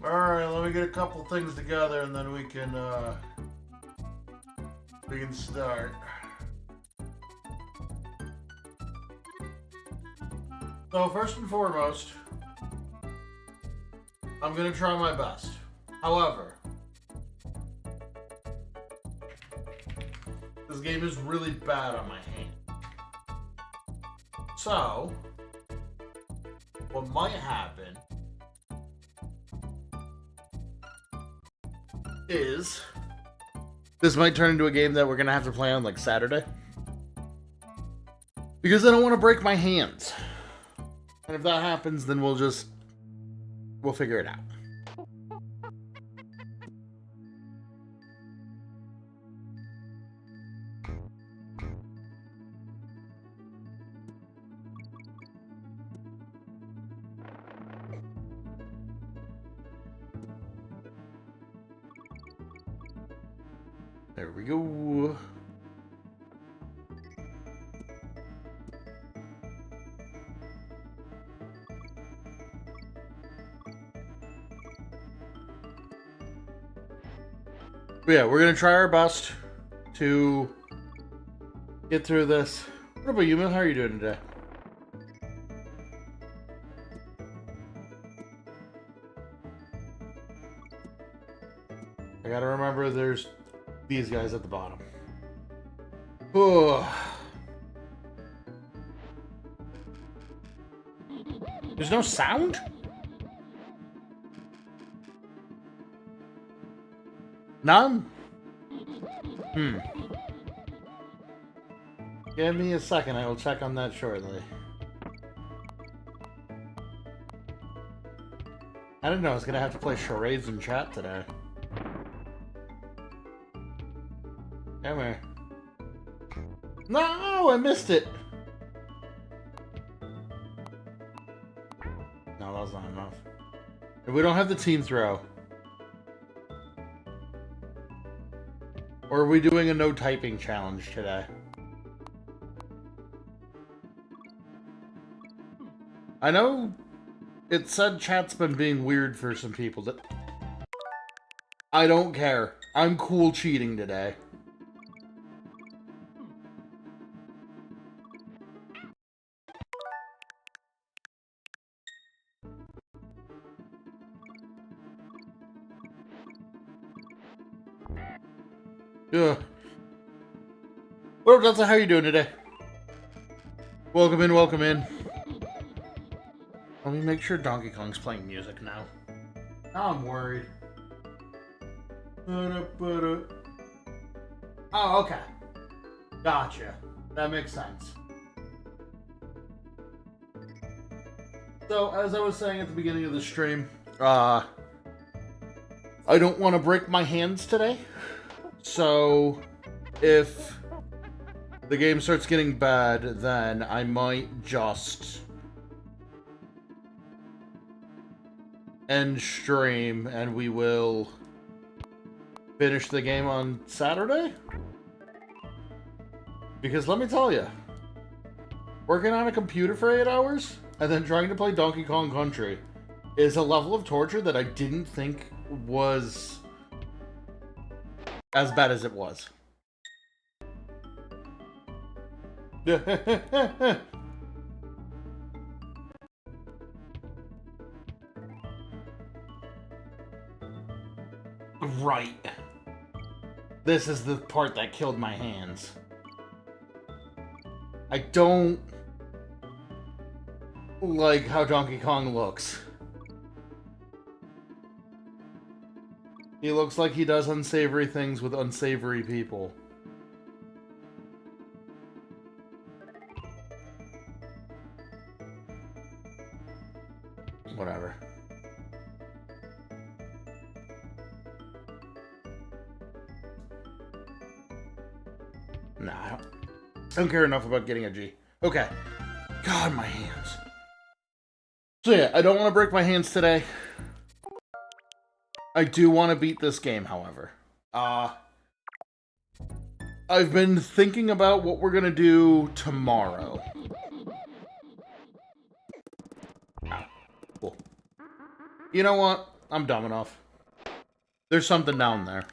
Alright, let me get a couple things together and then we can start. So first and foremost, I'm gonna try my best. However, this game is really bad on my hand. So, what might happen is this might turn into a game that we're gonna have to play on like Saturday, because I don't want to break my hands. And if that happens, then we'll figure it out. There we go. But yeah, we're gonna try our best to get through this. What about you, Mil? How are you doing today? I gotta remember there's these guys at the bottom. Oh. There's no sound? None? Give me a second, I will check on that shortly. I didn't know I was gonna have to play charades in chat today. Come here. No, I missed it! No, that was not enough. If we don't have the team throw. Or are we doing a no typing challenge today? I know it said chat's been being weird for some people. That I don't care. I'm cool cheating today. Yeah. What up, Delta? How you doing today? Welcome in, welcome in. Let me make sure Donkey Kong's playing music now. Now I'm worried. Oh, okay. Gotcha. That makes sense. So, as I was saying at the beginning of the stream, I don't want to break my hands today. So, if the game starts getting bad, then I might just end stream and we will finish the game on Saturday? Because let me tell you, working on a computer for 8 hours and then trying to play Donkey Kong Country is a level of torture that I didn't think was as bad as it was. Right. This is the part that killed my hands. I don't like how Donkey Kong looks. He looks like he does unsavory things with unsavory people. Whatever. Nah, I don't care enough about getting a G. Okay. God, my hands. So yeah, I don't want to break my hands today. I do want to beat this game, however. I've been thinking about what we're gonna do tomorrow. Oh, cool. You know what? I'm dumb enough. There's something down there.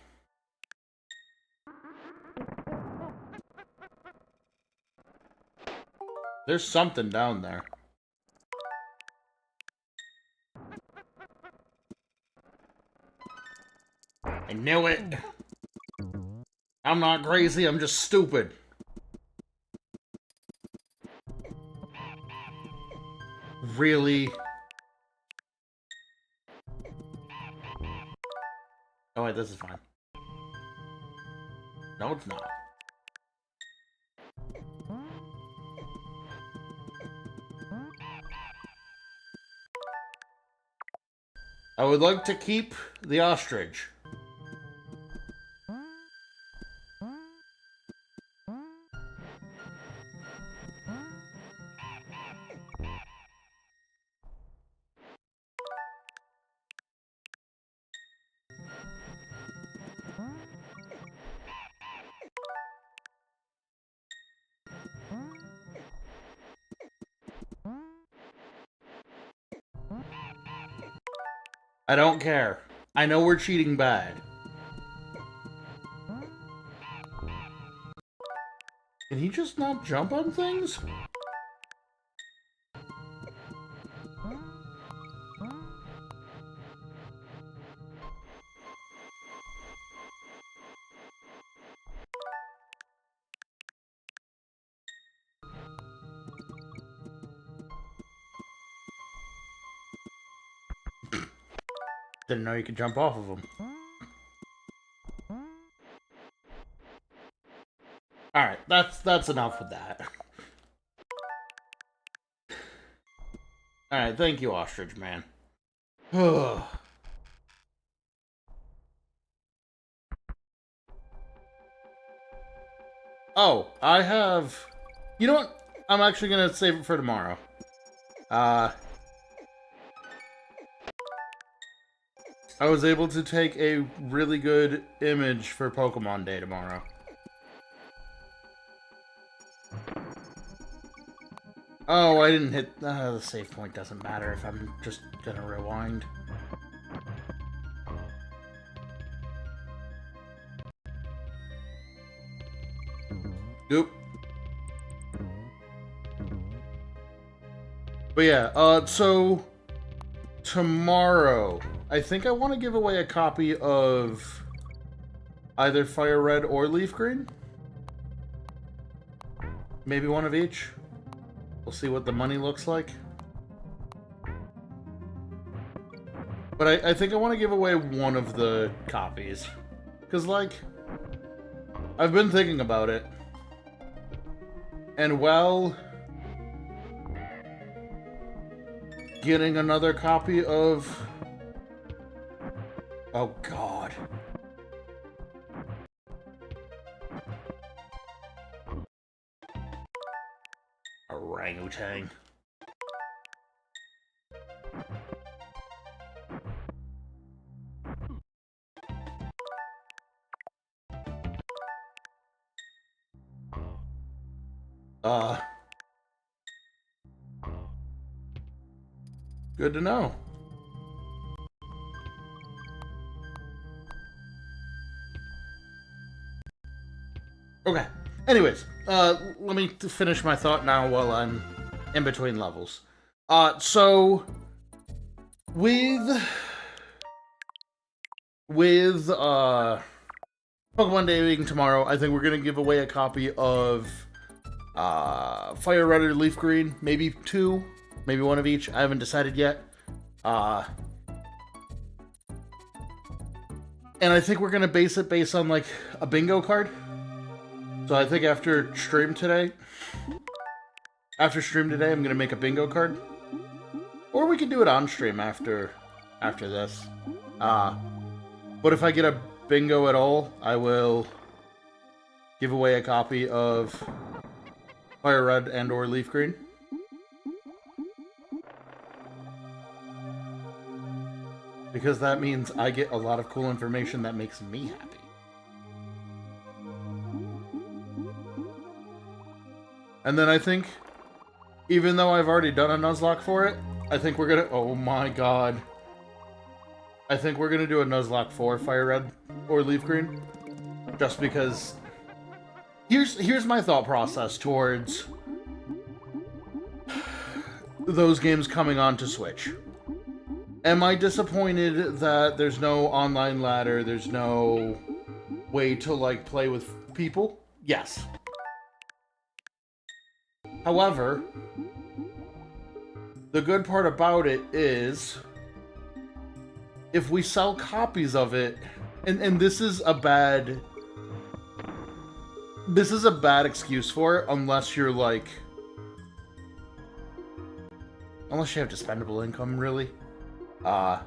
There's something down there. I knew it. I'm not crazy, I'm just stupid. Really? Oh wait, this is fine. No, it's not. I would like to keep the ostrich. I don't care. I know we're cheating bad. Can he just not jump on things? Didn't know you could jump off of them. Alright, that's enough with that. Alright, thank you, Ostrich Man. Oh, I have... You know what? I'm actually gonna save it for tomorrow. I was able to take a really good image for Pokemon Day tomorrow. Oh, I didn't hit... the save point doesn't matter if I'm just gonna rewind. Oop. But yeah, so... Tomorrow, I think I want to give away a copy of either Fire Red or Leaf Green. Maybe one of each. We'll see what the money looks like. But I think I want to give away one of the copies. Because, like, I've been thinking about it. And, well, getting another copy of... Oh, God. Orangutan. Good to know. Okay. Anyways, let me finish my thought now while I'm in between levels. So with Pokemon Day being tomorrow, I think we're gonna give away a copy of Fire Red or Leaf Green, maybe two, maybe one of each. I haven't decided yet. And I think we're gonna base it based on like a bingo card. So I think after stream today, I'm gonna make a bingo card, or we can do it on stream after this. But if I get a bingo at all, I will give away a copy of Fire Red and or Leaf Green. Because that means I get a lot of cool information that makes me happy. And then I think, even though I've already done a Nuzlocke for it, I think we're gonna... Oh my god. I think we're gonna do a Nuzlocke 4 Fire Red or Leaf Green. Just because... Here's my thought process towards those games coming onto Switch. Am I disappointed that there's no online ladder, there's no way to, like, play with people? Yes. However, the good part about it is, if we sell copies of it, and this is a bad excuse for it, unless you're like, unless you have dispendable income, really. I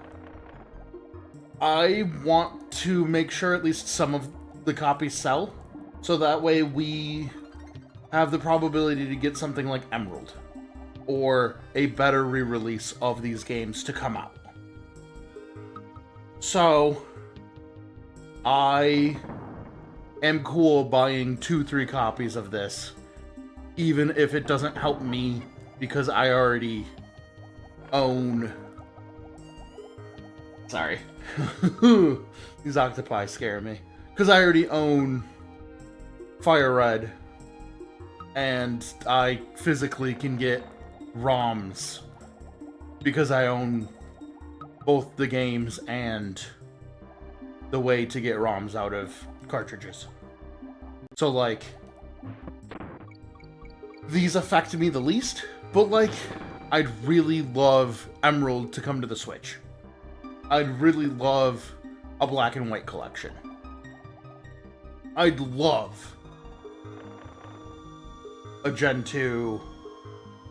want to make sure at least some of the copies sell, so that way we have the probability to get something like Emerald, or a better re-release of these games to come out. So, I am cool buying 2-3 copies of this, even if it doesn't help me, because I already own... Sorry. These octopi scare me. Because I already own Fire Red, and I physically can get ROMs because I own both the games and the way to get ROMs out of cartridges. So, like, these affect me the least, but, like, I'd really love Emerald to come to the Switch. I'd really love a black and white collection. I'd love a Gen 2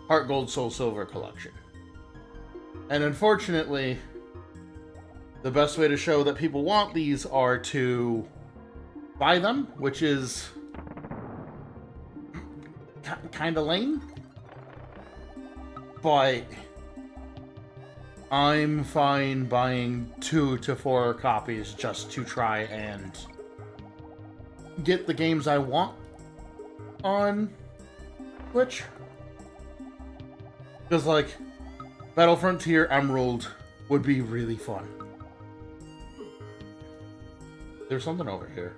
Heart Gold Soul Silver collection. And unfortunately, the best way to show that people want these are to buy them, which is kind of lame. But I'm fine buying 2 to 4 copies just to try and get the games I want on Switch. Because, like, Battle Frontier Emerald would be really fun. There's something over here.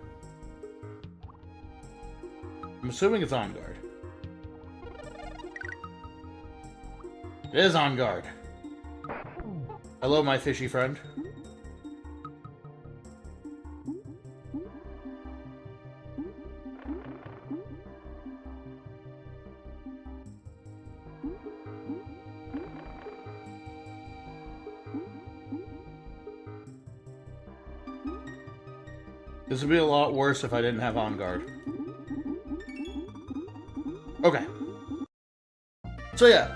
I'm assuming it's on guard. It is on guard. Hello, my fishy friend. This would be a lot worse if I didn't have on guard. Okay. So yeah.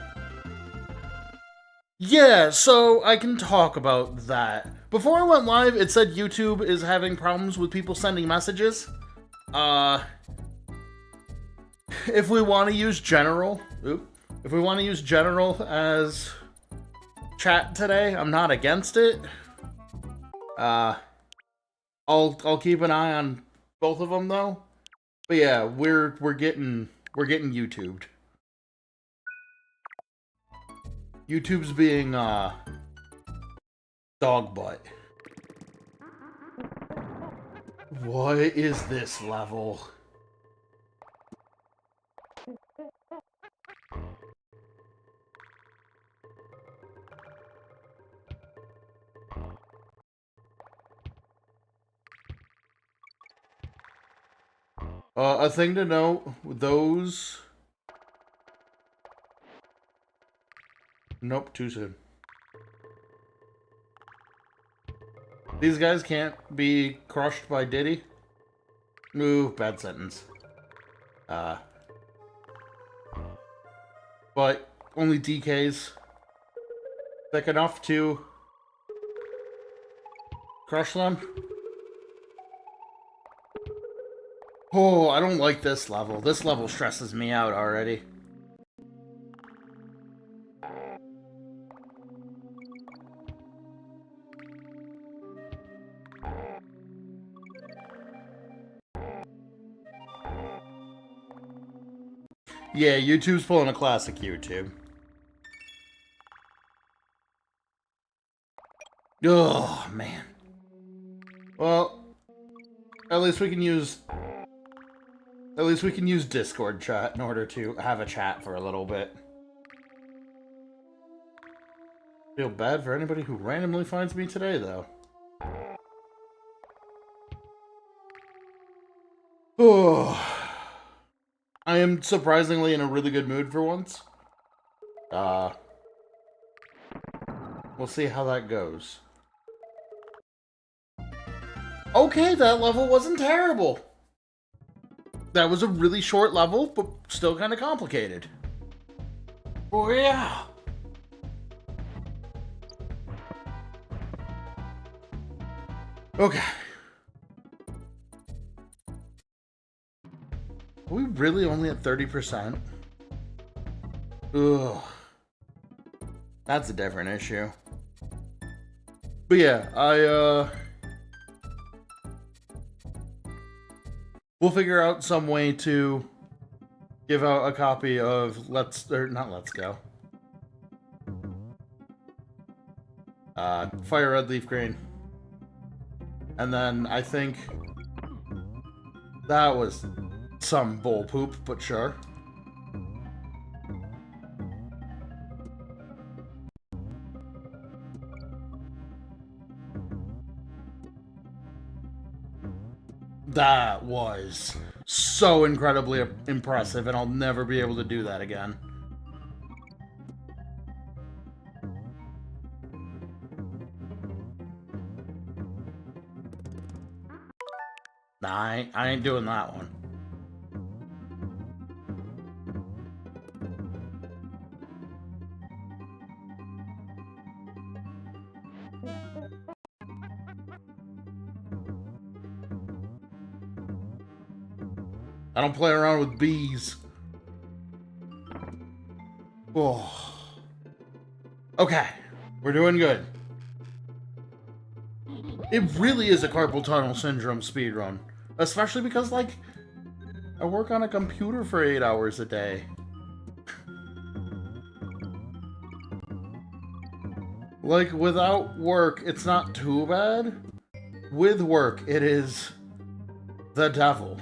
Yeah, so I can talk about that. Before I went live, it said YouTube is having problems with people sending messages. If we want to use general, as chat today, I'm not against it. I'll keep an eye on both of them though. But yeah, we're getting YouTubed. YouTube's being, dog butt. What is this level? A thing to note, those... Nope, too soon. These guys can't be crushed by Diddy. Ooh, bad sentence. But only DK's thick enough to crush them. Oh, I don't like this level. This level stresses me out already. Yeah, YouTube's pulling a classic YouTube. Oh, man. Well, at least we can use Discord chat in order to have a chat for a little bit. Feel bad for anybody who randomly finds me today, though. Oh. I am surprisingly in a really good mood for once. We'll see how that goes. Okay, that level wasn't terrible. That was a really short level, but still kind of complicated. Oh, yeah. Okay. Are we really only at 30%? Ugh. That's a different issue. But yeah, we'll figure out some way to give out a copy of not Let's Go. Fire Red Leaf Green. And then I think that was some bull poop, but sure. That was so incredibly impressive, and I'll never be able to do that again. Nah, I ain't doing that one. I don't play around with bees. Oh. Okay, we're doing good. It really is a carpal tunnel syndrome speedrun. Especially because, like, I work on a computer for 8 hours a day. Like, without work, it's not too bad. With work, it is the devil.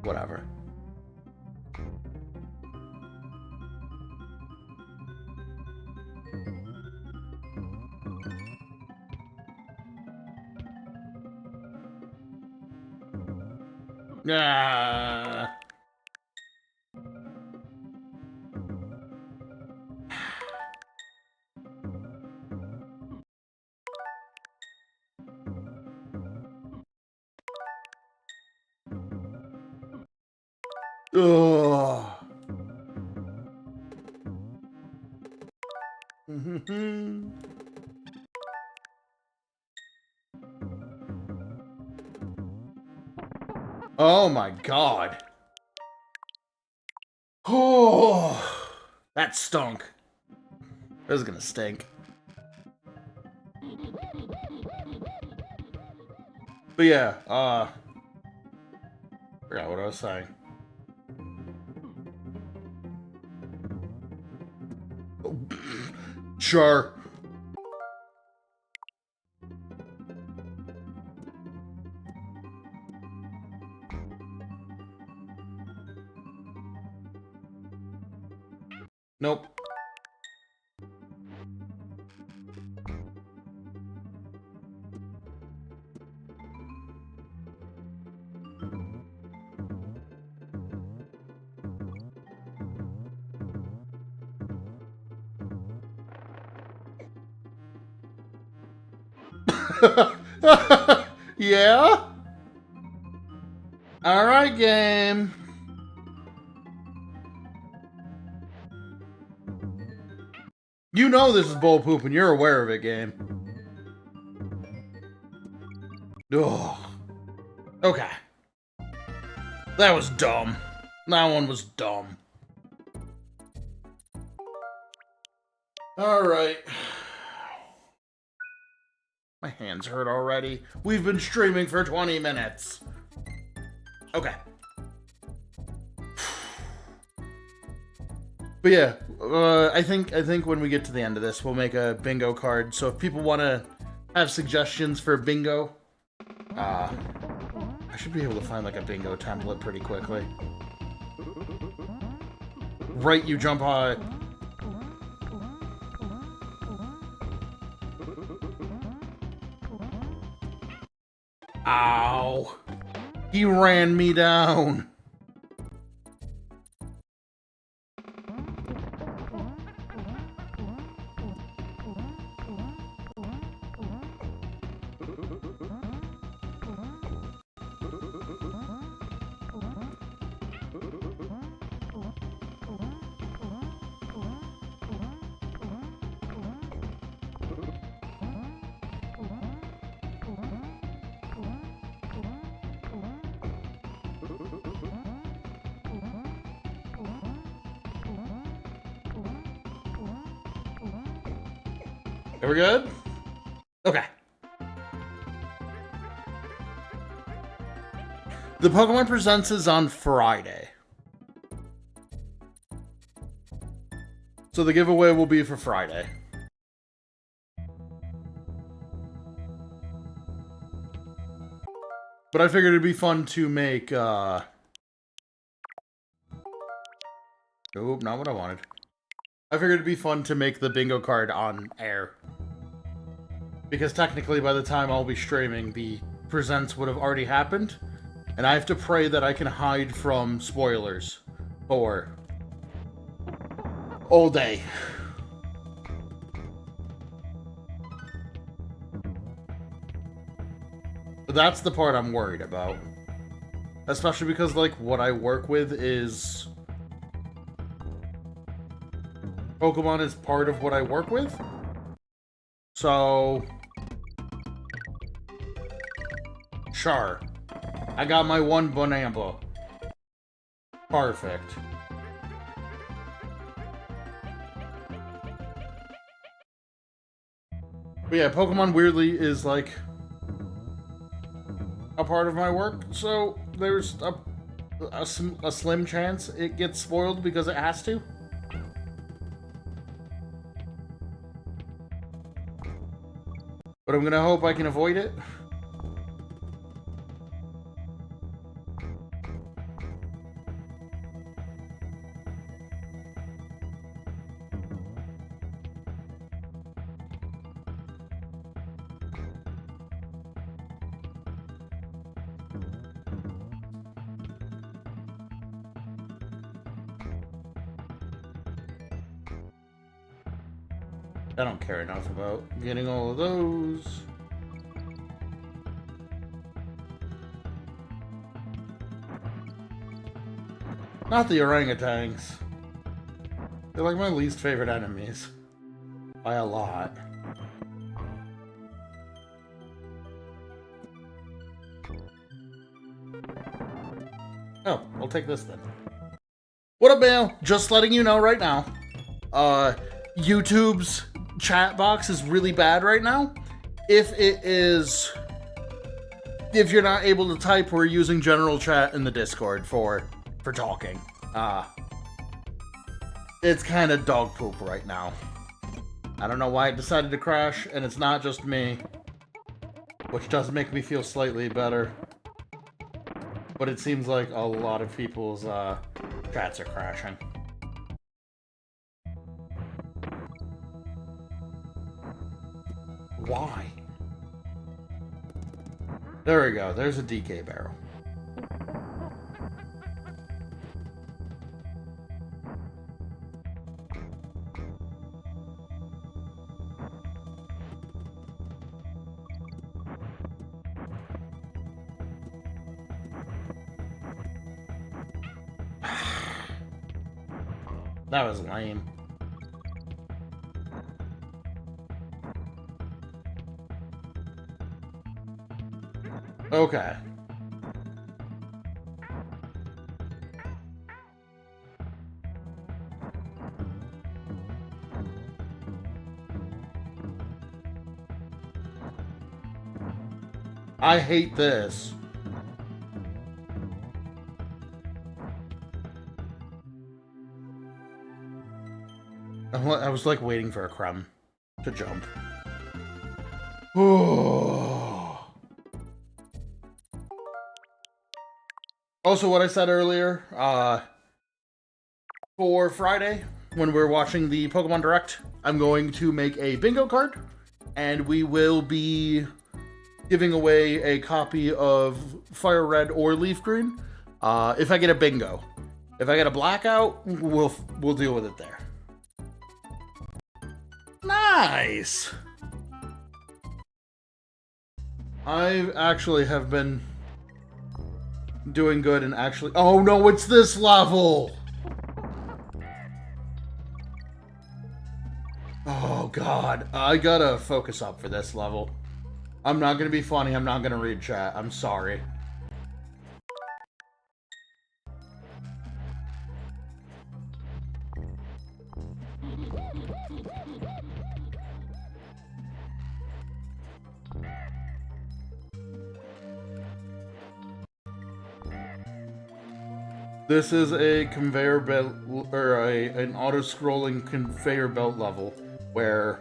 Whatever. Ah. Ugh. Oh my god. Oh, that stunk. That was gonna stink. But yeah, forgot what I was saying. Sure. Nope. Yeah? Alright, game. You know this is bull poop and you're aware of it, game. Ugh. Okay. That was dumb. That one was dumb. Alright. My hands hurt already. We've been streaming for 20 minutes. Okay. But yeah, I think when we get to the end of this, we'll make a bingo card. So if people want to have suggestions for bingo, I should be able to find like a bingo template pretty quickly. Right, you jump high. Ow! He ran me down. Are we good? Okay. The Pokemon Presents is on Friday. So the giveaway will be for Friday. But I figured it'd be fun to make, Oop, not what I wanted. I figured it'd be fun to make the bingo card on air. Because technically, by the time I'll be streaming, the presents would have already happened. And I have to pray that I can hide from spoilers for all day. That's the part I'm worried about. Especially because, like, what I work with is... Pokemon is part of what I work with. So... Sure. I got my one Bonamba. Perfect. But yeah, Pokemon weirdly is like a part of my work, so there's a slim chance it gets spoiled because it has to. But I'm gonna hope I can avoid it. I don't care enough about getting all of those. Not the orangutans. They're like my least favorite enemies. By a lot. Oh, I'll take this then. What up, Bale? Just letting you know right now. YouTube's chat box is really bad right now. If you're not able to type, we're using general chat in the Discord for talking. It's kind of dog poop right now. I don't know why it decided to crash, and it's not just me, which does make me feel slightly better. But it seems like a lot of people's chats are crashing. Why? There we go. There's a DK barrel. That was lame. Okay. I hate this. I was like waiting for a crumb to jump. Oh. Also, what I said earlier, for Friday, when we're watching the Pokemon Direct, I'm going to make a bingo card, and we will be giving away a copy of Fire Red or Leaf Green. If I get a bingo. If I get a blackout, we'll deal with it there. Nice! I actually have been doing good and actually... Oh no, it's this level! Oh god, I gotta focus up for this level. I'm not gonna be funny, I'm not gonna read chat, I'm sorry. This is a conveyor belt, or an auto-scrolling conveyor belt level, where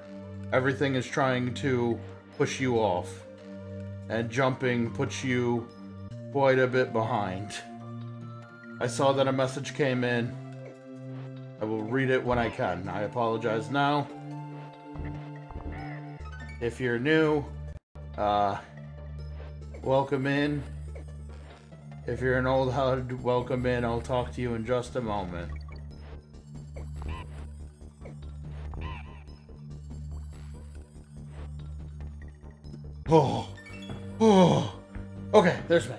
everything is trying to push you off, and jumping puts you quite a bit behind. I saw that a message came in. I will read it when I can. I apologize now. If you're new, welcome in. If you're an old HUD, welcome in. I'll talk to you in just a moment. Oh. Oh. Okay, there's Maya.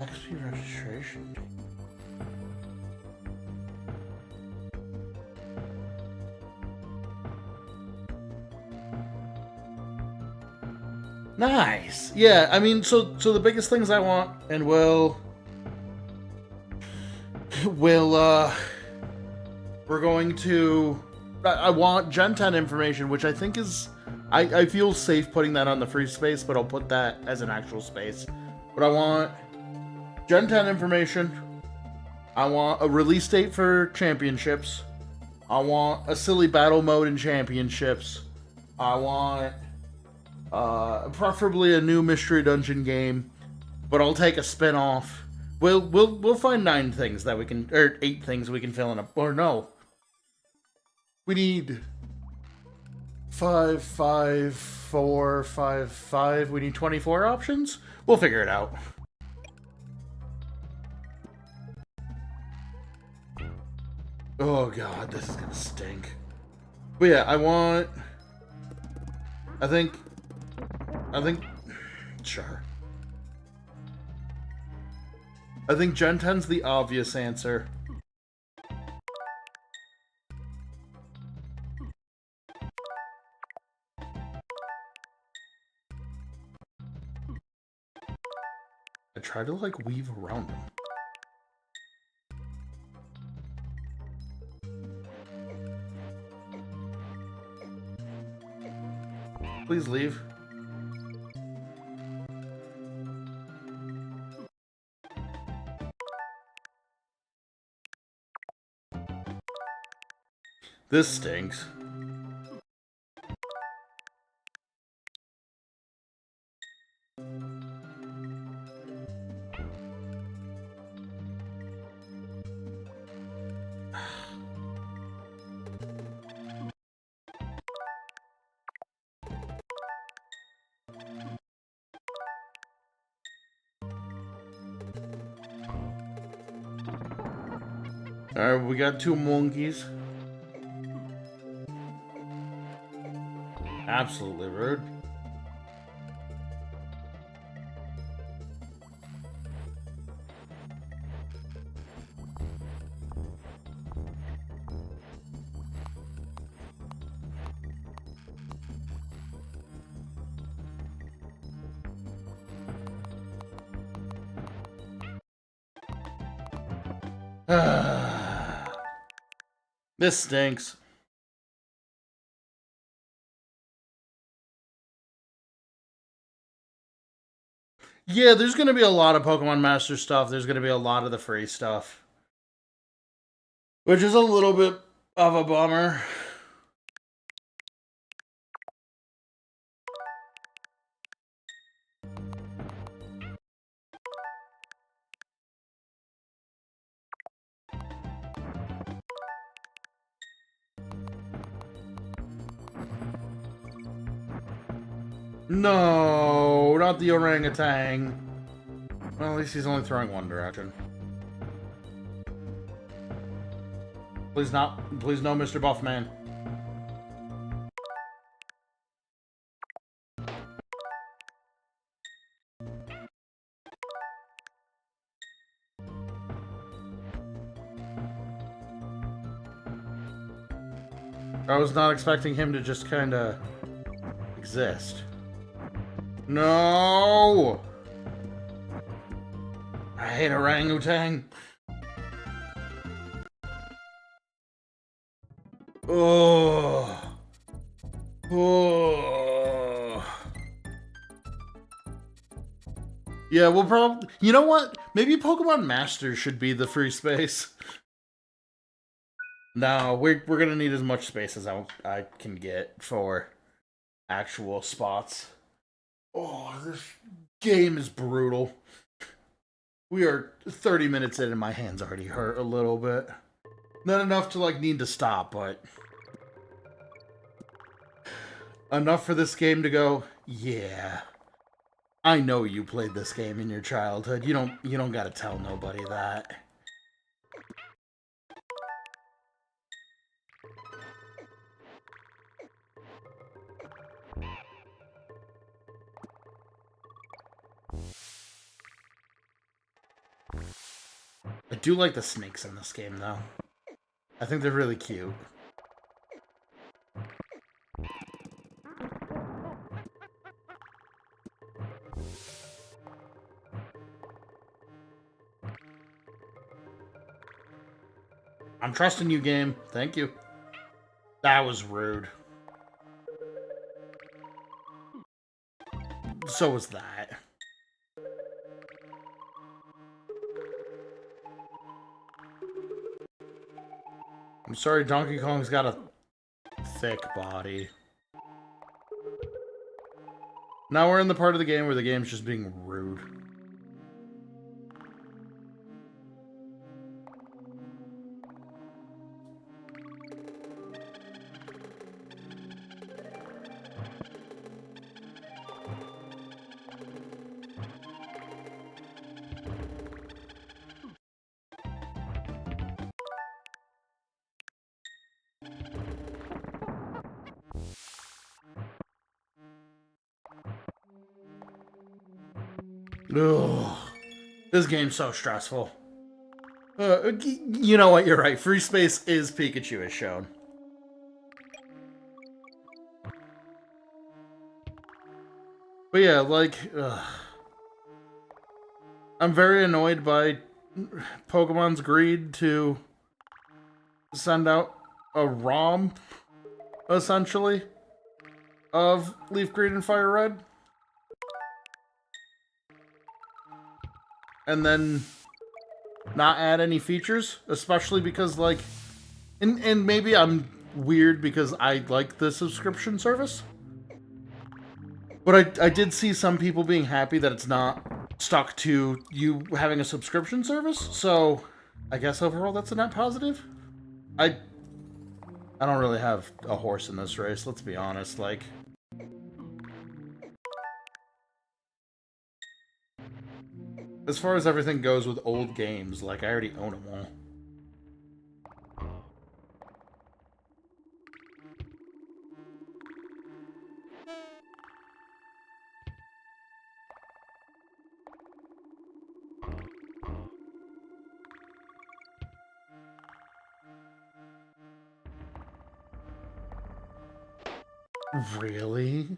XP registration. Nice. Yeah, I mean, so the biggest things I want, and we're going to... I want Gen 10 information, which I think is... I feel safe putting that on the free space, but I'll put that as an actual space. But I want Gen 10 information. I want a release date for championships. I want a silly battle mode in championships. I want... preferably a new mystery dungeon game, but I'll take a spin-off. We'll find 9 things that we can, or 8 things we can fill in a, or no. We need 5, 5, 4, 5, 5. We need 24 options? We'll figure it out. Oh god, this is gonna stink. But yeah, I think, sure. I think Gen 10's the obvious answer. I try to, like, weave around them. Please leave. This stinks. Alright, we got 2 monkeys. Absolutely rude. This stinks. Yeah, there's going to be a lot of Pokemon Master stuff. There's going to be a lot of the free stuff. Which is a little bit of a bummer. No, not the orangutan. Well, at least he's only throwing one direction. Please not. Please no, Mr. Buffman. I was not expecting him to just kind of exist. No! I hate orangutan. Oh. Oh. Yeah, we'll probably... You know what? Maybe Pokemon Masters should be the free space. No, we're gonna need as much space as I can get for actual spots. Oh, this game is brutal. We are 30 minutes in and my hands already hurt a little bit. Not enough to, like, need to stop, but... enough for this game to go, yeah. I know you played this game in your childhood. You don't gotta tell nobody that. I do like the snakes in this game, though. I think they're really cute. I'm trusting you, game. Thank you. That was rude. So was that. I'm sorry, Donkey Kong's got a thick body. Now we're in the part of the game where the game's just being rude. Ugh. This game's so stressful. You know what, you're right. Free space is Pikachu as shown. But yeah, like... I'm very annoyed by Pokemon's greed to send out a ROM, essentially, of Leaf Green and Fire Red. And then not add any features, especially because, like, and maybe I'm weird because I like the subscription service, but I did see some people being happy that it's not stuck to you having a subscription service, so I guess overall that's a net positive. I don't really have a horse in this race, let's be honest, like... As far as everything goes with old games, like, I already own them all. Really?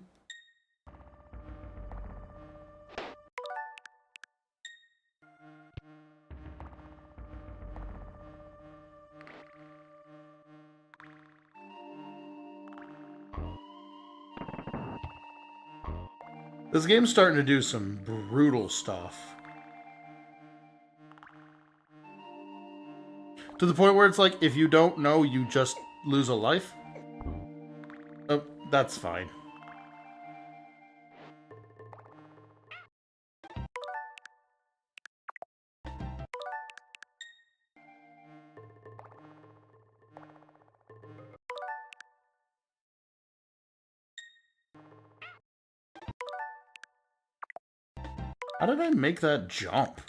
This game's starting to do some brutal stuff. To the point where it's like, if you don't know, you just lose a life? Oh, that's fine. How did I make that jump?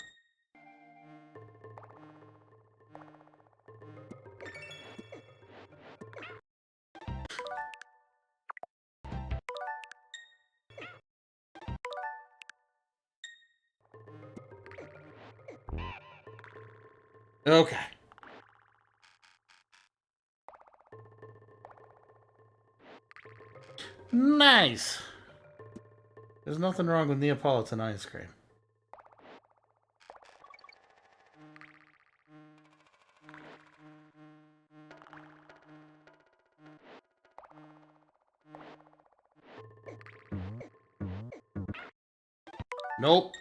Okay. Nice! There's nothing wrong with Neapolitan ice cream. Nope.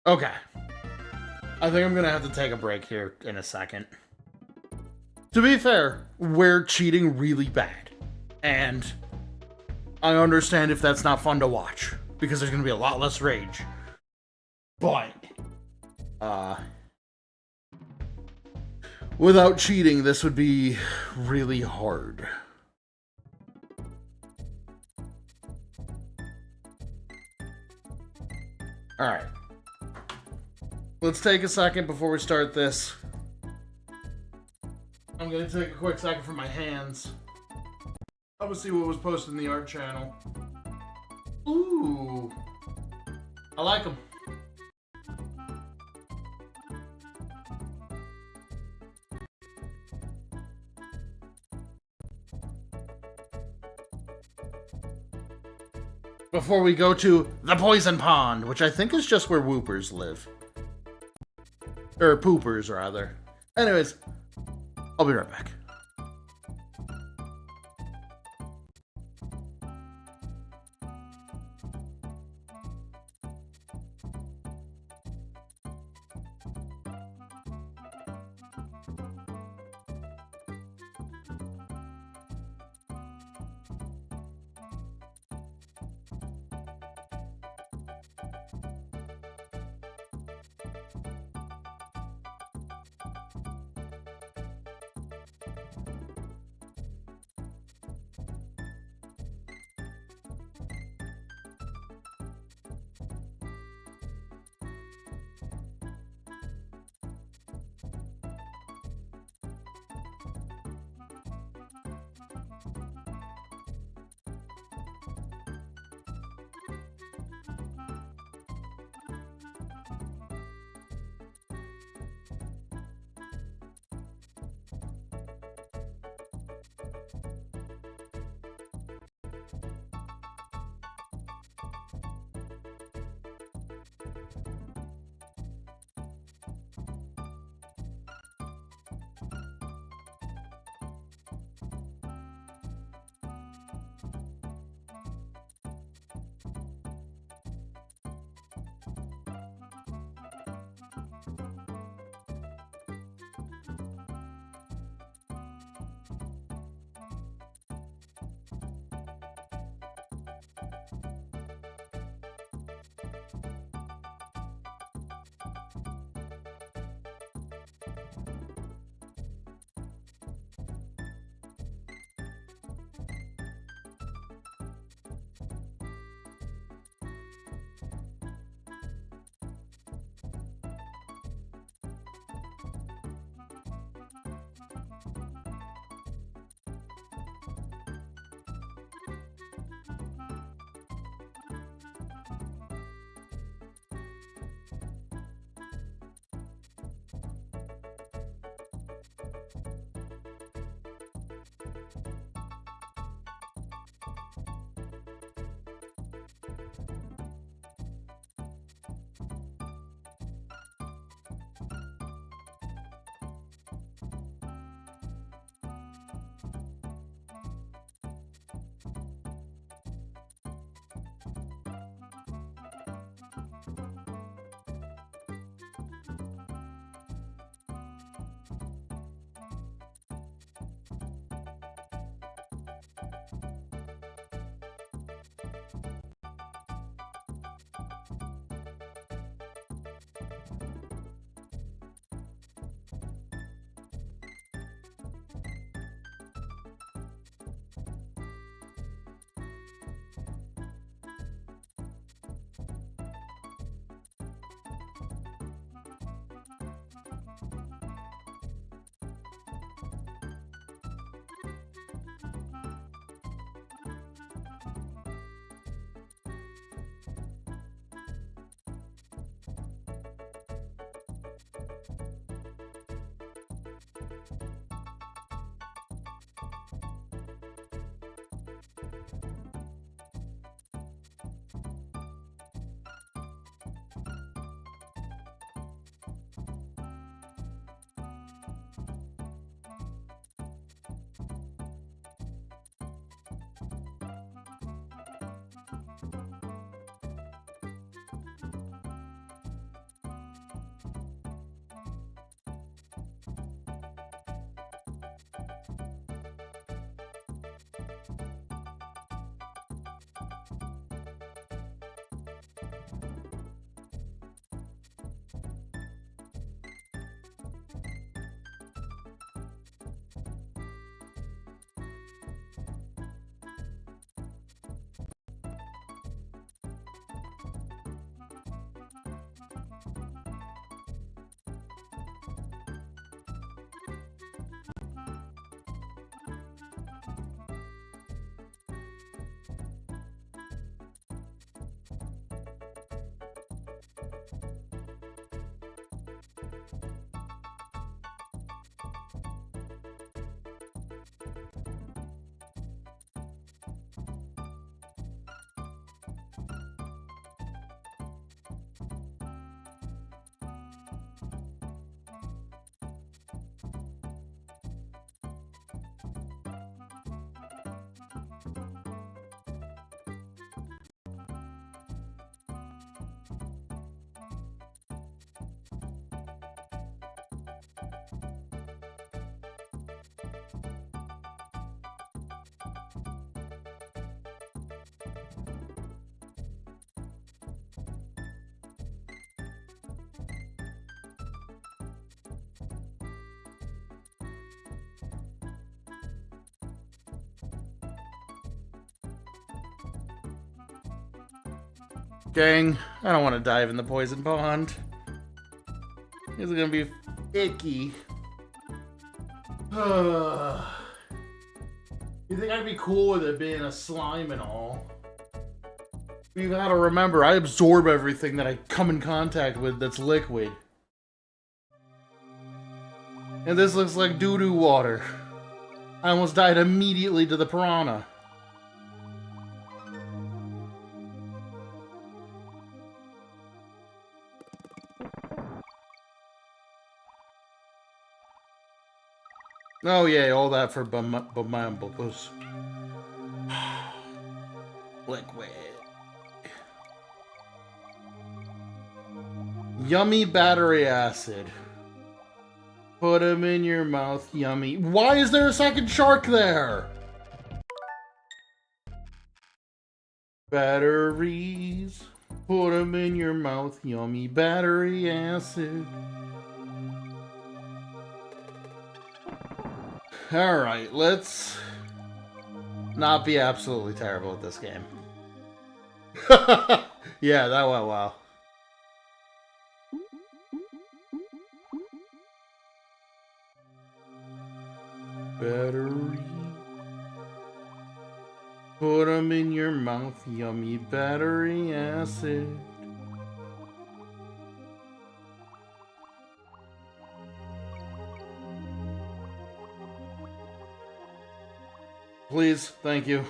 Okay. I think I'm gonna have to take a break here in a second. To be fair, we're cheating really bad. And I understand if that's not fun to watch, because there's gonna be a lot less rage. But, without cheating, this would be really hard. Alright. Let's take a second before we start this. I'm gonna take a quick second for my hands. I'm gonna see what was posted in the art channel. Ooh. I like them. Before we go to the Poison Pond, which I think is just where Whoopers live. Or Poopers, rather. Anyways, I'll be right back. Dang, I don't want to dive in the poison pond. It's gonna be icky. You think I'd be cool with it being a slime and all? You gotta remember, I absorb everything that I come in contact with that's liquid. And this looks like doo-doo water. I almost died immediately to the piranha. Oh yeah, all that for bumbles. Liquid. Yummy battery acid. Put them in your mouth, yummy. Why is there a second shark there? Batteries. Put them in your mouth, yummy battery acid. Alright, let's not be absolutely terrible at this game. Yeah, that went well. Battery. Put them in your mouth, yummy battery acid. Please, thank you.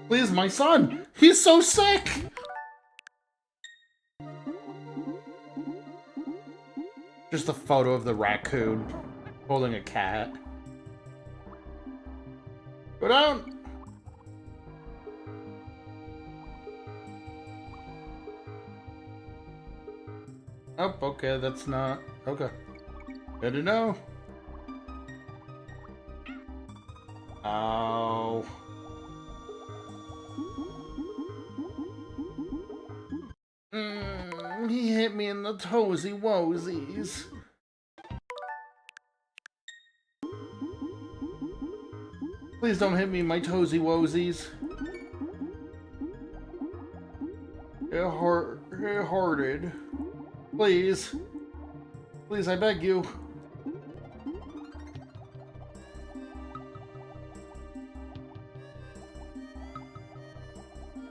Please, my son! He's so sick! Just a photo of the raccoon holding a cat. Go down! Oh, okay, that's not... Okay. Good to know. Oh. He hit me in the toesy woesies. Please don't hit me in my toesy woesies. It hearted. Please. Please, I beg you.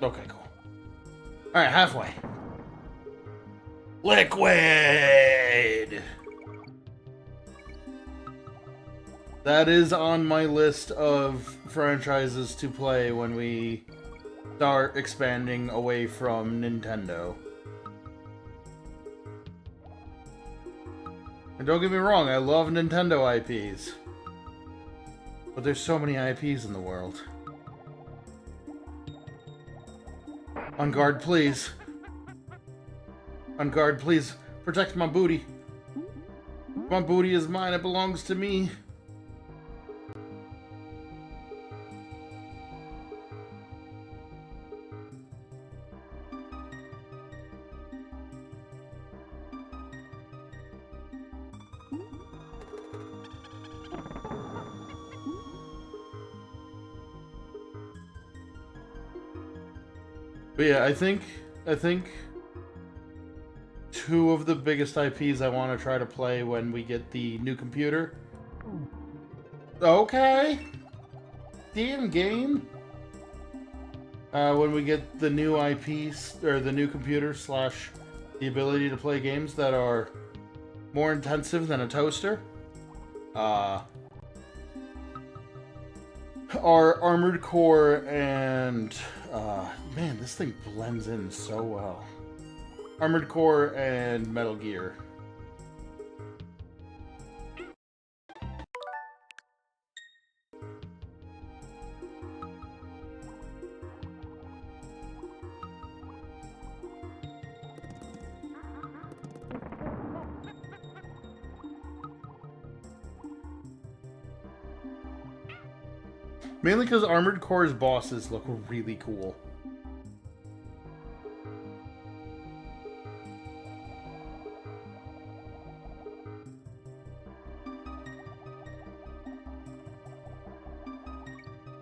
Okay, cool. Alright, halfway. Liquid! That is on my list of franchises to play when we start expanding away from Nintendo. And don't get me wrong, I love Nintendo IPs. But there's so many IPs in the world. On guard, please. On guard, please. Protect my booty. My booty is mine, it belongs to me. But yeah, I think two of the biggest IPs I want to try to play when we get the new computer. Okay. Damn game. When we get the new IPs, or the new computer slash the ability to play games that are more intensive than a toaster. Are Armored Core and man, this thing blends in so well. Armored Core and Metal Gear. Mainly because Armored Core's bosses look really cool.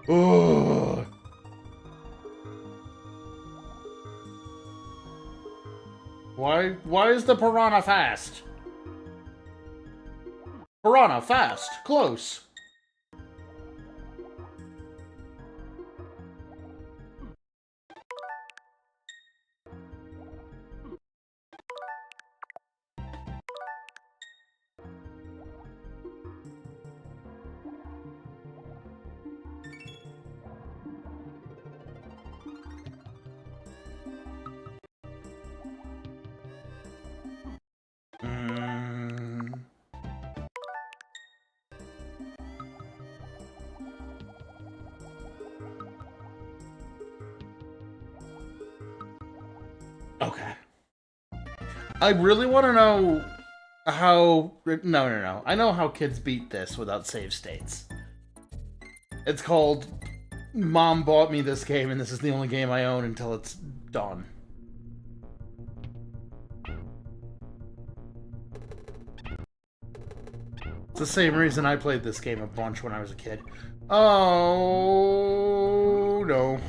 Ugh. Why is the piranha fast? Piranha fast, close. Okay. I really want to know how... No. I know how kids beat this without save states. It's called... Mom bought me this game and this is the only game I own until it's done. It's the same reason I played this game a bunch when I was a kid. Oh, no.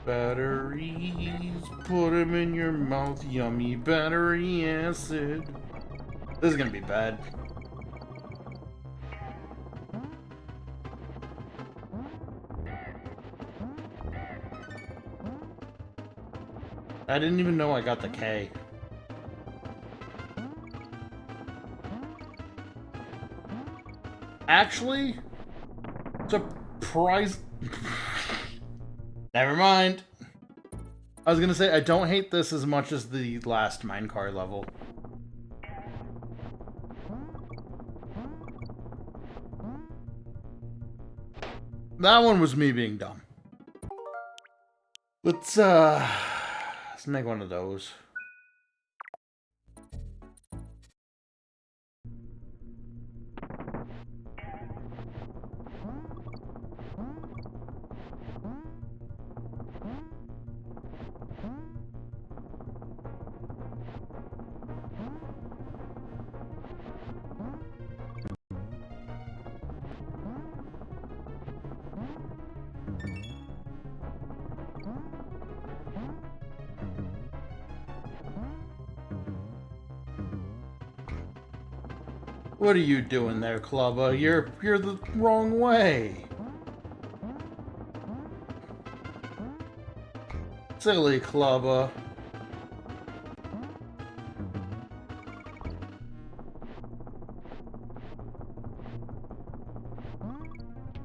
Batteries, put them in your mouth, yummy battery acid. This is gonna be bad. I didn't even know I got the K. Actually, surprise. Never mind. I was gonna say, I don't hate this as much as the last minecart level. That one was me being dumb. Let's make one of those. What are you doing there, Clubba? You're the wrong way. Silly Clubba.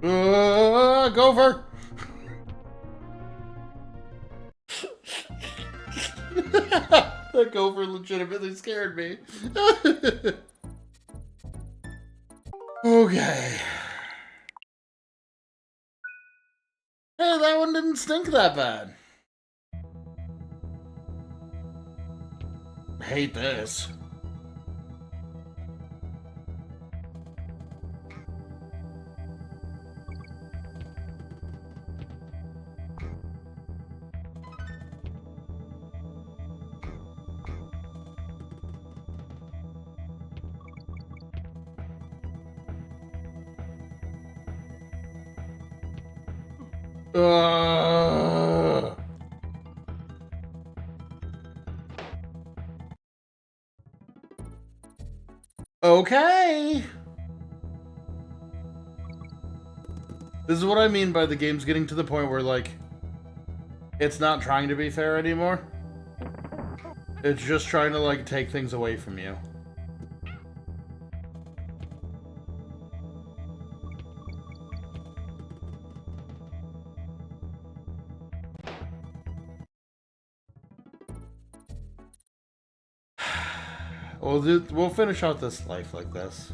Gopher! That gopher legitimately scared me. Okay. Hey, that one didn't stink that bad. I hate this. Okay. This is what I mean by the game's getting to the point where, like, it's not trying to be fair anymore. It's just trying to, like, take things away from you. We'll finish out this life like this.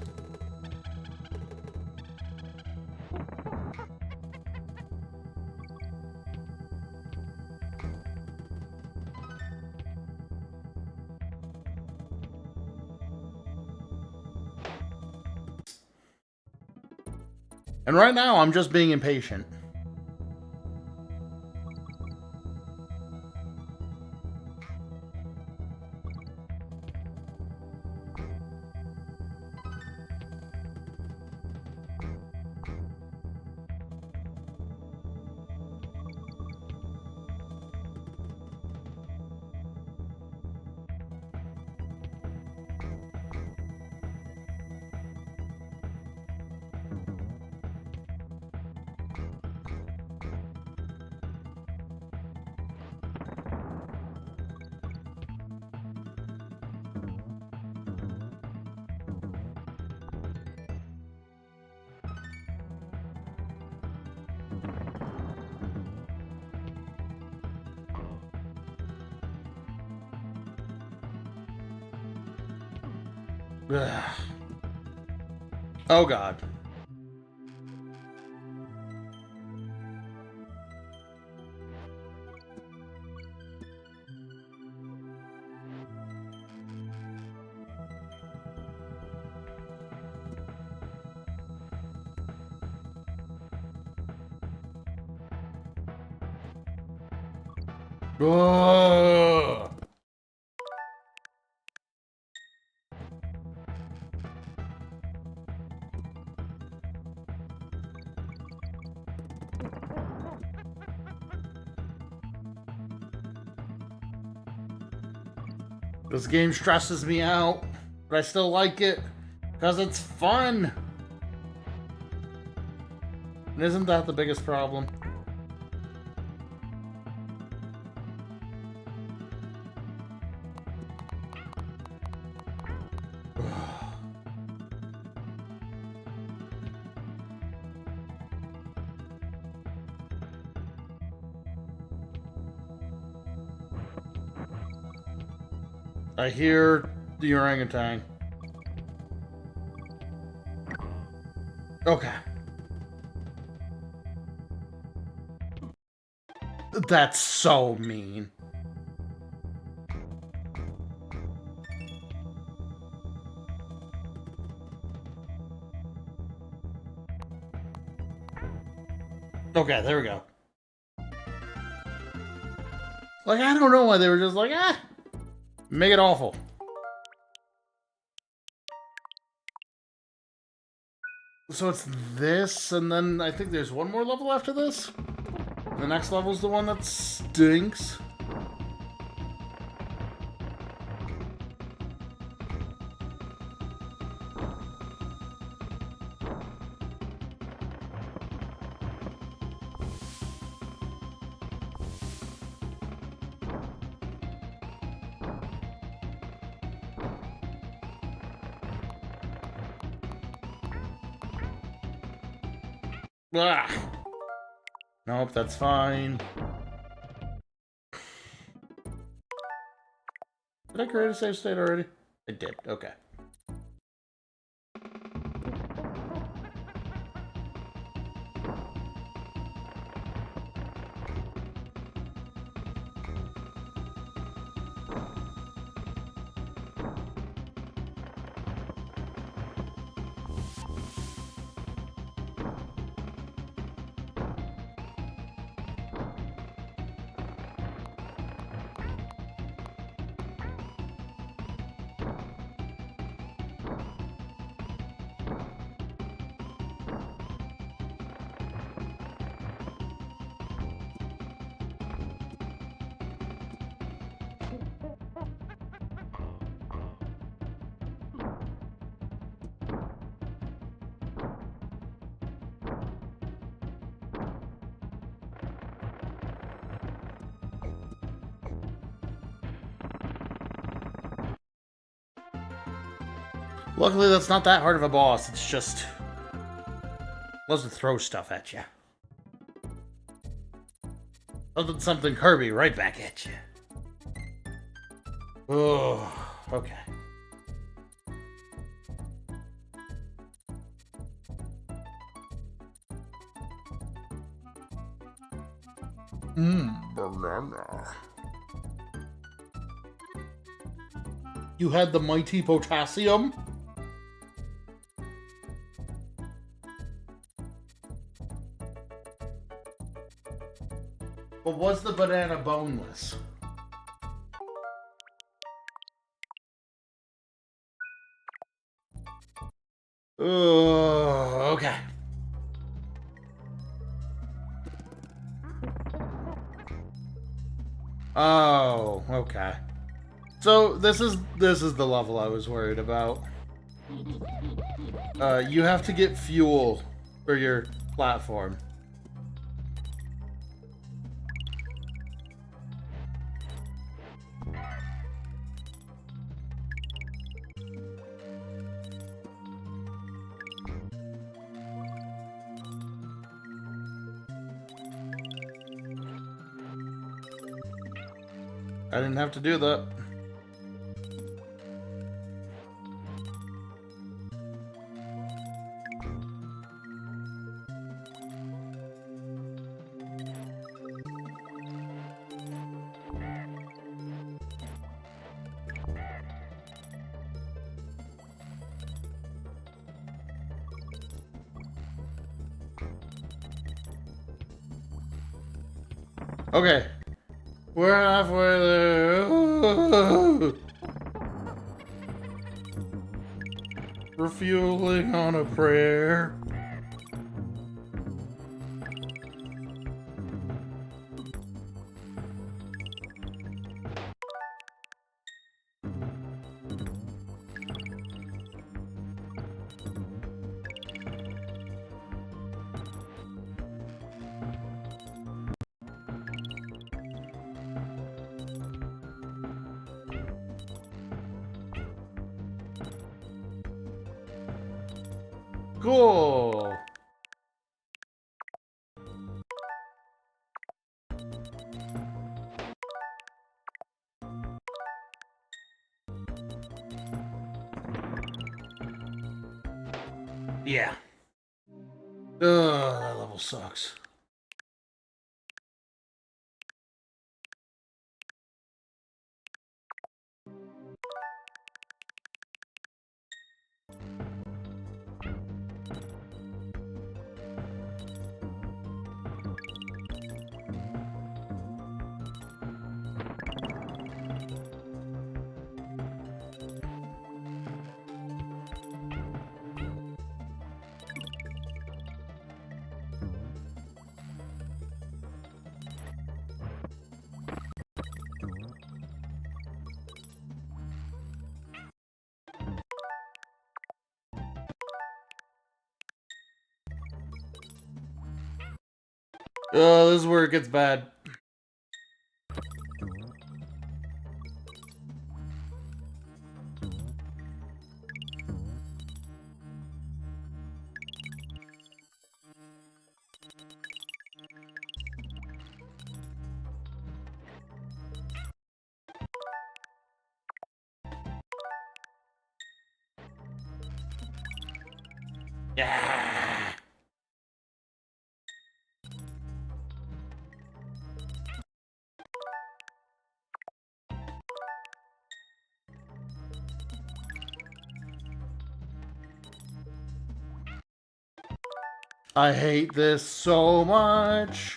And right now, I'm just being impatient. Oh God. Ugh. This game stresses me out, but I still like it because it's fun. And isn't that the biggest problem? I hear the orangutan. Okay. That's so mean. Okay, there we go. Like, I don't know why they were just like, make it awful. So it's this, and then I think there's one more level after this? The next level's the one that stinks. Ah. Nope, that's fine. Did I create a save state already? I did, okay. Luckily, that's not that hard of a boss. It's just... loves to throw stuff at you. Something Kirby right back at you. Oh, okay. Banana. You had the mighty potassium? But was the banana boneless? Oh, okay. Oh, okay. So this is the level I was worried about. You have to get fuel for your platform. I didn't have to do that. Okay. We're halfway there. Refueling on a prayer. Cool. Yeah. Ugh, that level sucks. This is where it gets bad. Yeah. I hate this so much.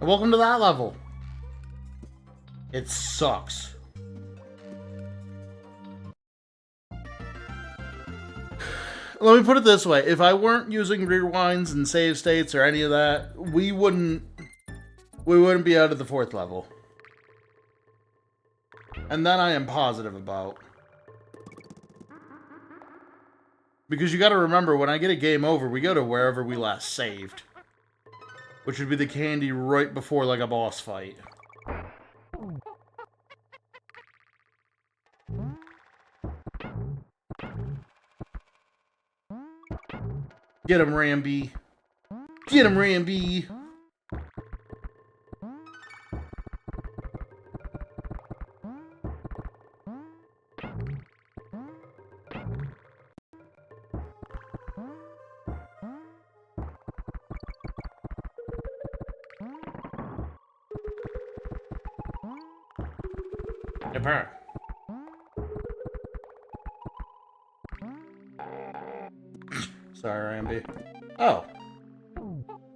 Welcome to that level. It sucks. Let me put it this way. If I weren't using rewinds and save states or any of that, we wouldn't be out of the 4th level. And that I am positive about. Because you gotta remember, when I get a game over, we go to wherever we last saved. Which would be the candy right before, like, a boss fight. Get him, Ramby. Get him, Ramby. Yep. Sorry, Ramby. Oh.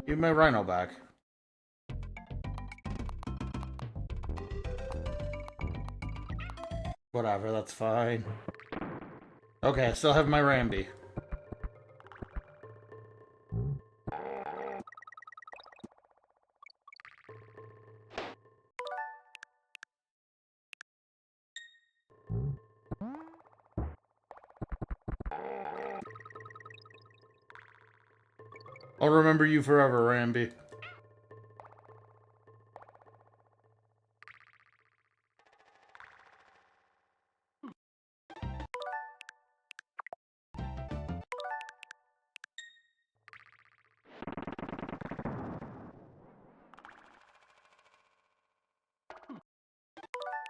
Give my rhino back. Whatever, that's fine. Okay, I still have my Ramby. I'll remember you forever, Ramby.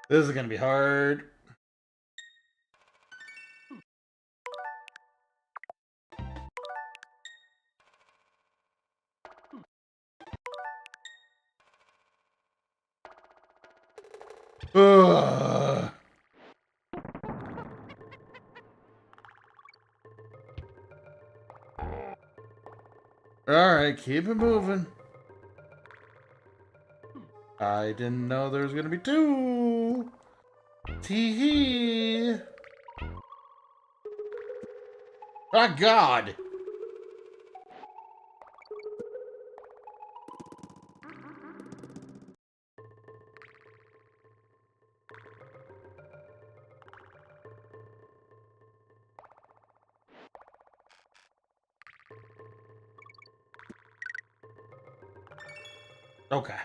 This is gonna be hard. Ugh. Alright, keep it moving. I didn't know there was gonna be 2. Tee-hee. Oh, God. Okay.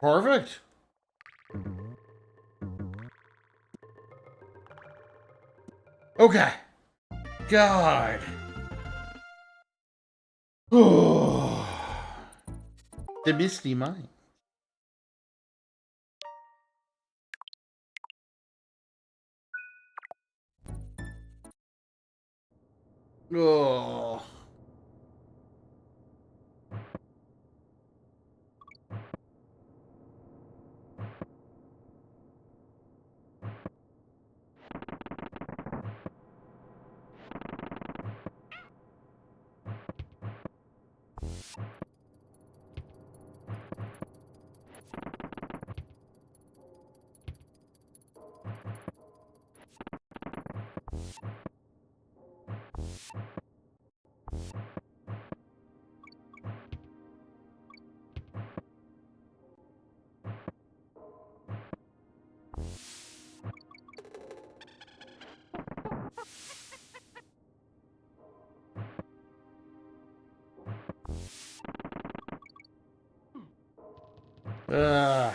Perfect. Okay. God. The misty mind. Oh. Ugh.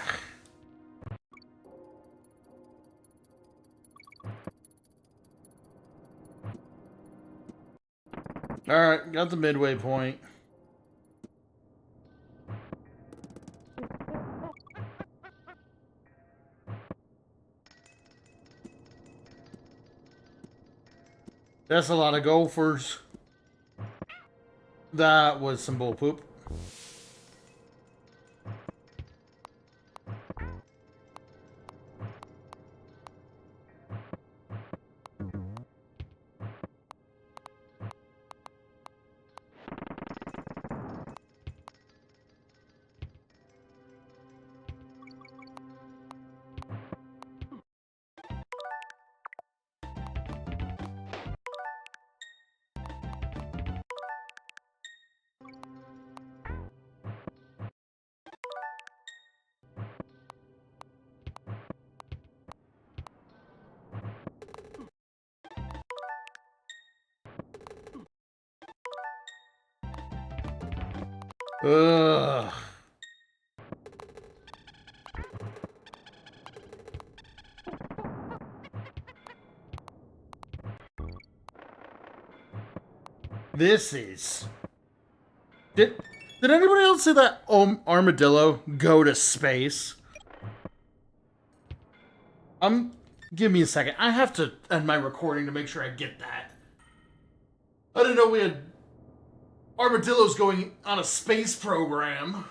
Alright, got the midway point. That's a lot of gophers. That was some bull poop. Ugh. This is... Did anybody else see that armadillo go to space? Give me a second. I have to end my recording to make sure I get that. I didn't know we had armadillos going on a space program.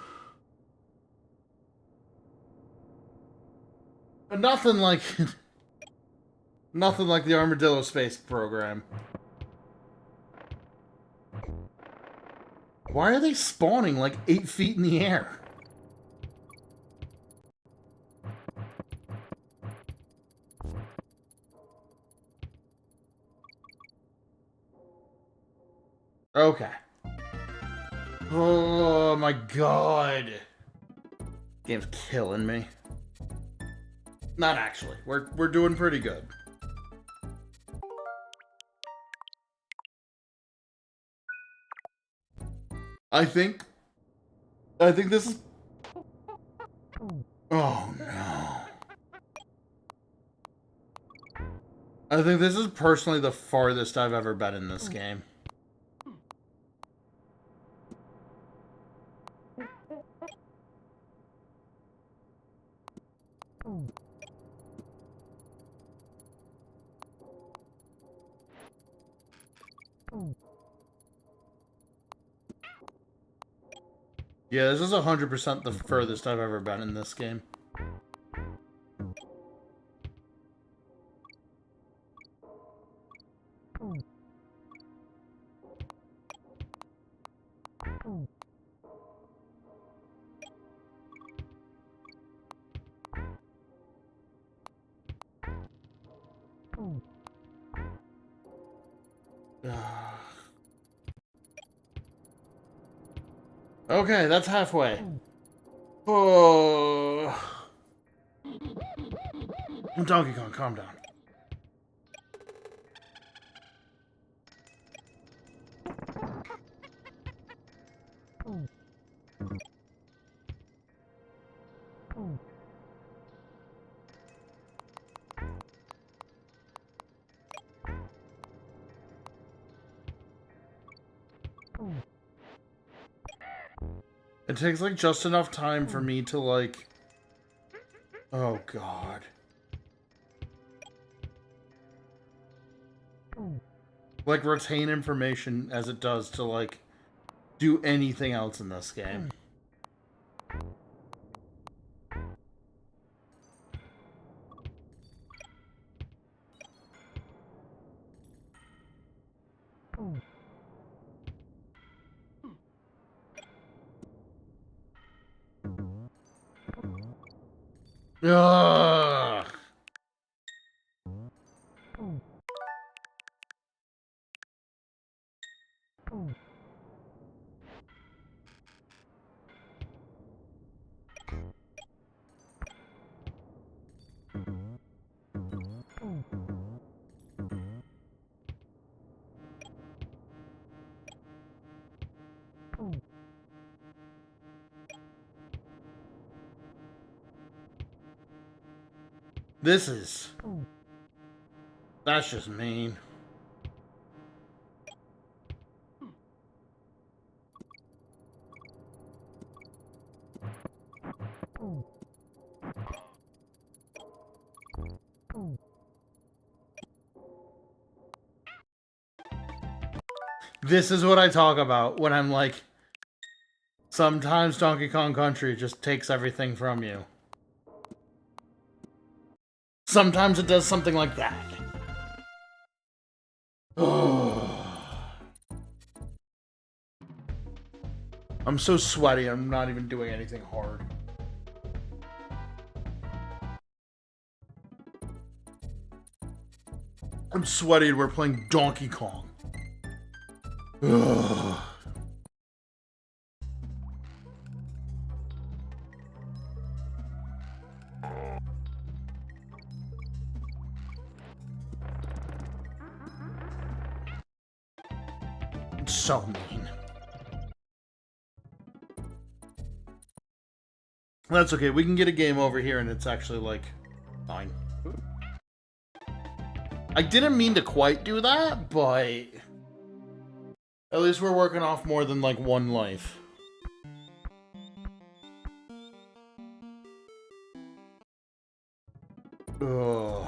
And nothing like the armadillo space program. Why are they spawning like 8 feet in the air? Okay. Oh my god. Game's killing me. Not actually. We're doing pretty good. I think this is... Oh no. I think this is personally the farthest I've ever been in this game. Yeah, this is 100% the furthest I've ever been in this game. Okay, that's halfway. Oh. Donkey Kong, calm down. It takes like just enough time for me to like... Oh god. Like retain information as it does to like do anything else in this game. Ugh. This is... That's just mean. This is what I talk about when I'm like, sometimes Donkey Kong Country just takes everything from you. Sometimes it does something like that. I'm so sweaty, I'm not even doing anything hard. I'm sweaty and we're playing Donkey Kong. It's so mean. That's okay, we can get a game over here and it's actually, like, fine. I didn't mean to quite do that, but... At least we're working off more than, like, one life. Ugh.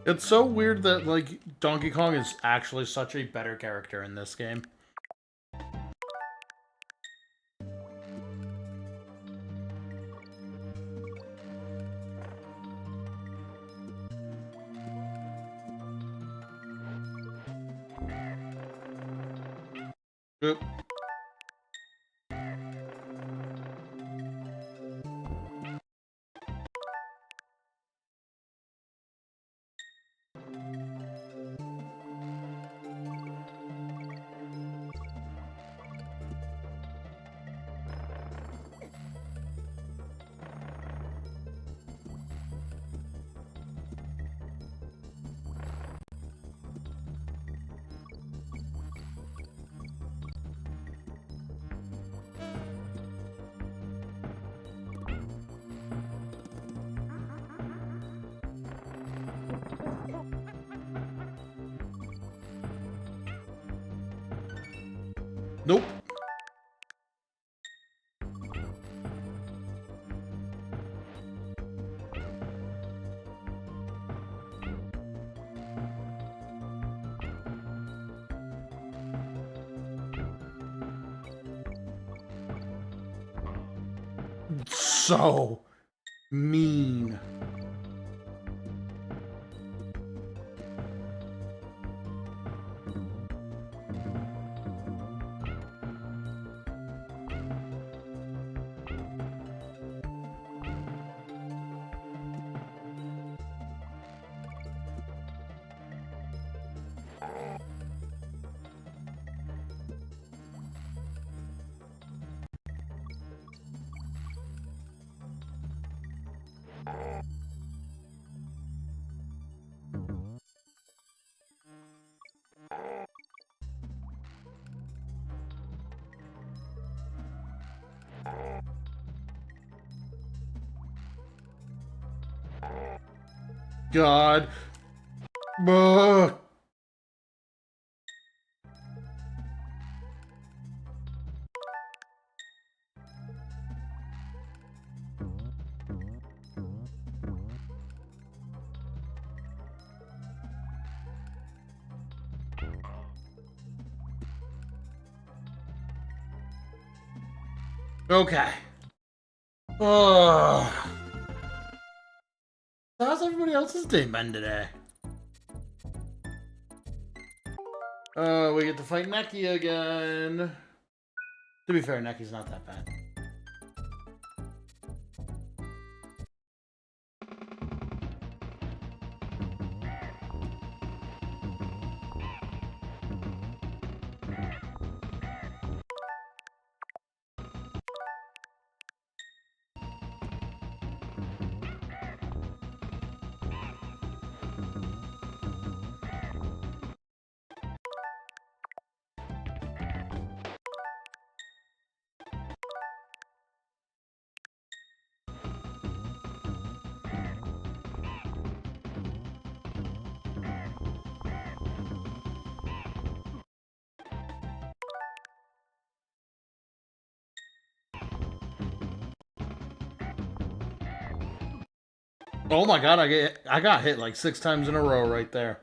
It's so weird that, like, Donkey Kong is actually such a better character in this game. Oop. Nope. So mean. God. Ugh. Okay. Ugh. So how's everybody else's day been today? We get to fight Neki again. To be fair, Neki's not that bad. Oh my god, I got hit like 6 times in a row right there.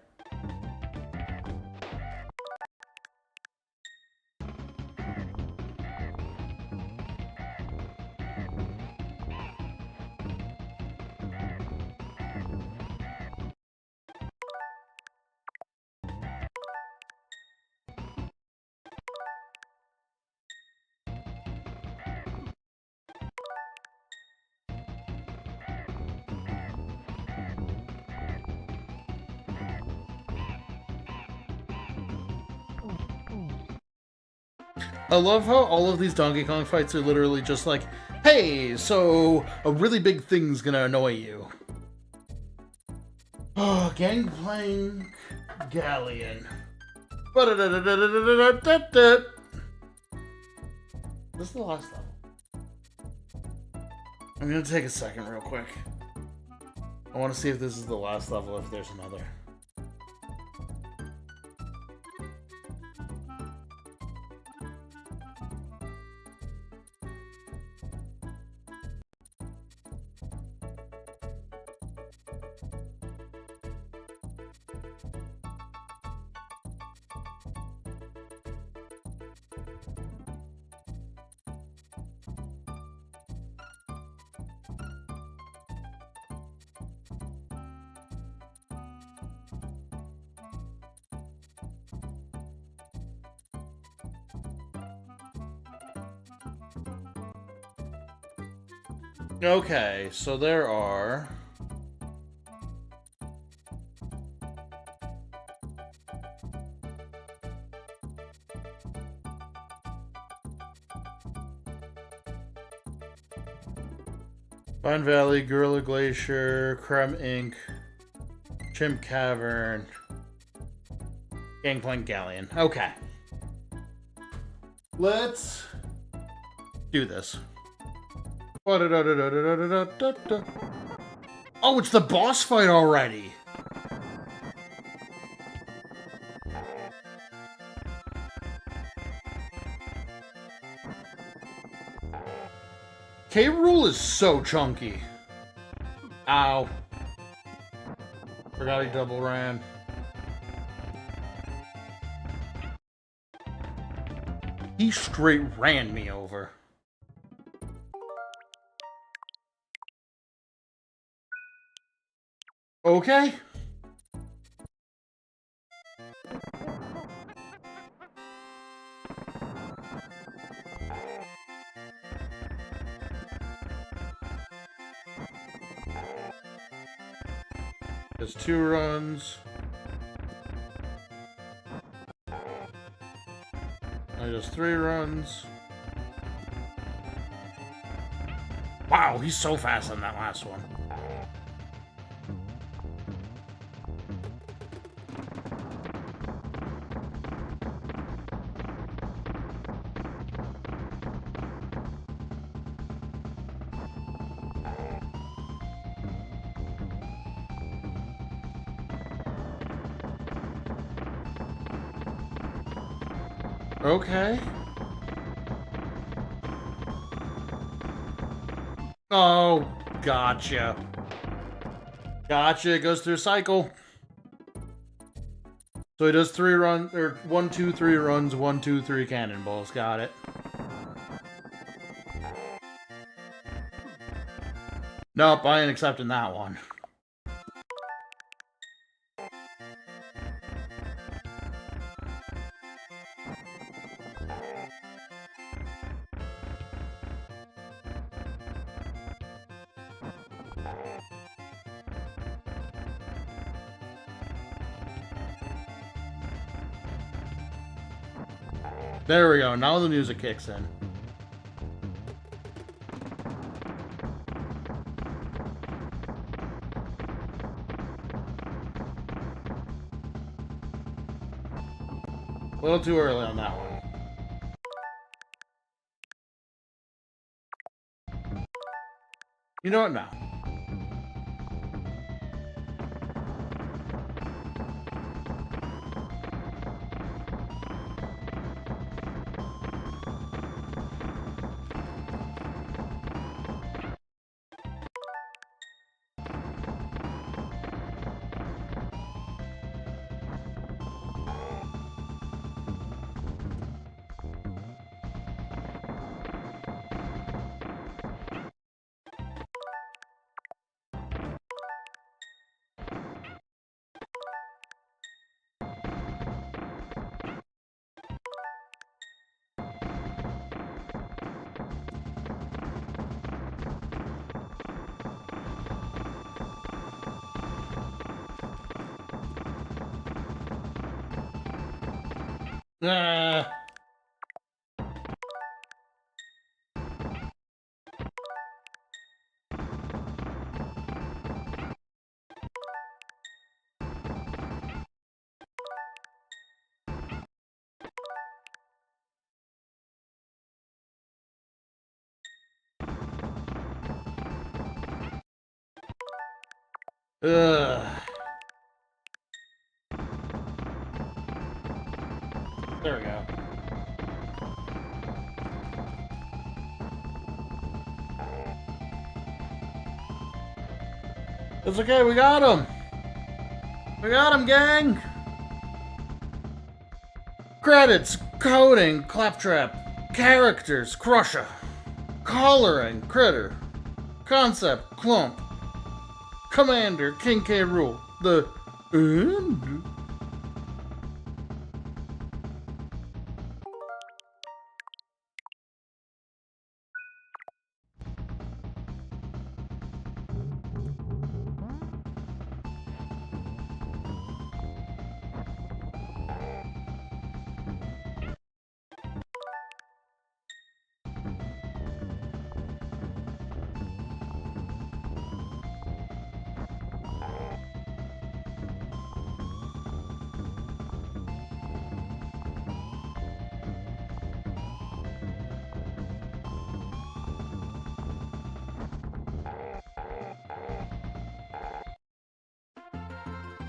I love how all of these Donkey Kong fights are literally just like, hey, so a really big thing's gonna annoy you. Oh, Gangplank Galleon. This is the last level. I'm gonna take a second real quick. I want to see if this is the last level, if there's another. Okay, so there are... Pine Valley, Gorilla Glacier, Creme Inc., Chimp Cavern, Gangplank Galleon. Okay. Let's do this. Oh, it's the boss fight already! K. Rool is so chunky. Ow. Forgot he double ran. He straight ran me over. Okay. There's 2 runs. There's 3 runs. Wow, he's so fast on that last one. Okay. Oh, gotcha. Gotcha, it goes through a cycle. So he does 3 runs, or 1, 2, 3 runs, 1, 2, 3 cannonballs. Got it. Nope, I ain't accepting that one. There we go. Now the music kicks in. A little too early on that one. You know what now? Uh, there we go. It's okay, we got him! We got him, gang! Credits, coding, claptrap, characters, crusher, coloring, critter, concept, clump, commander, King K. Rool, the end.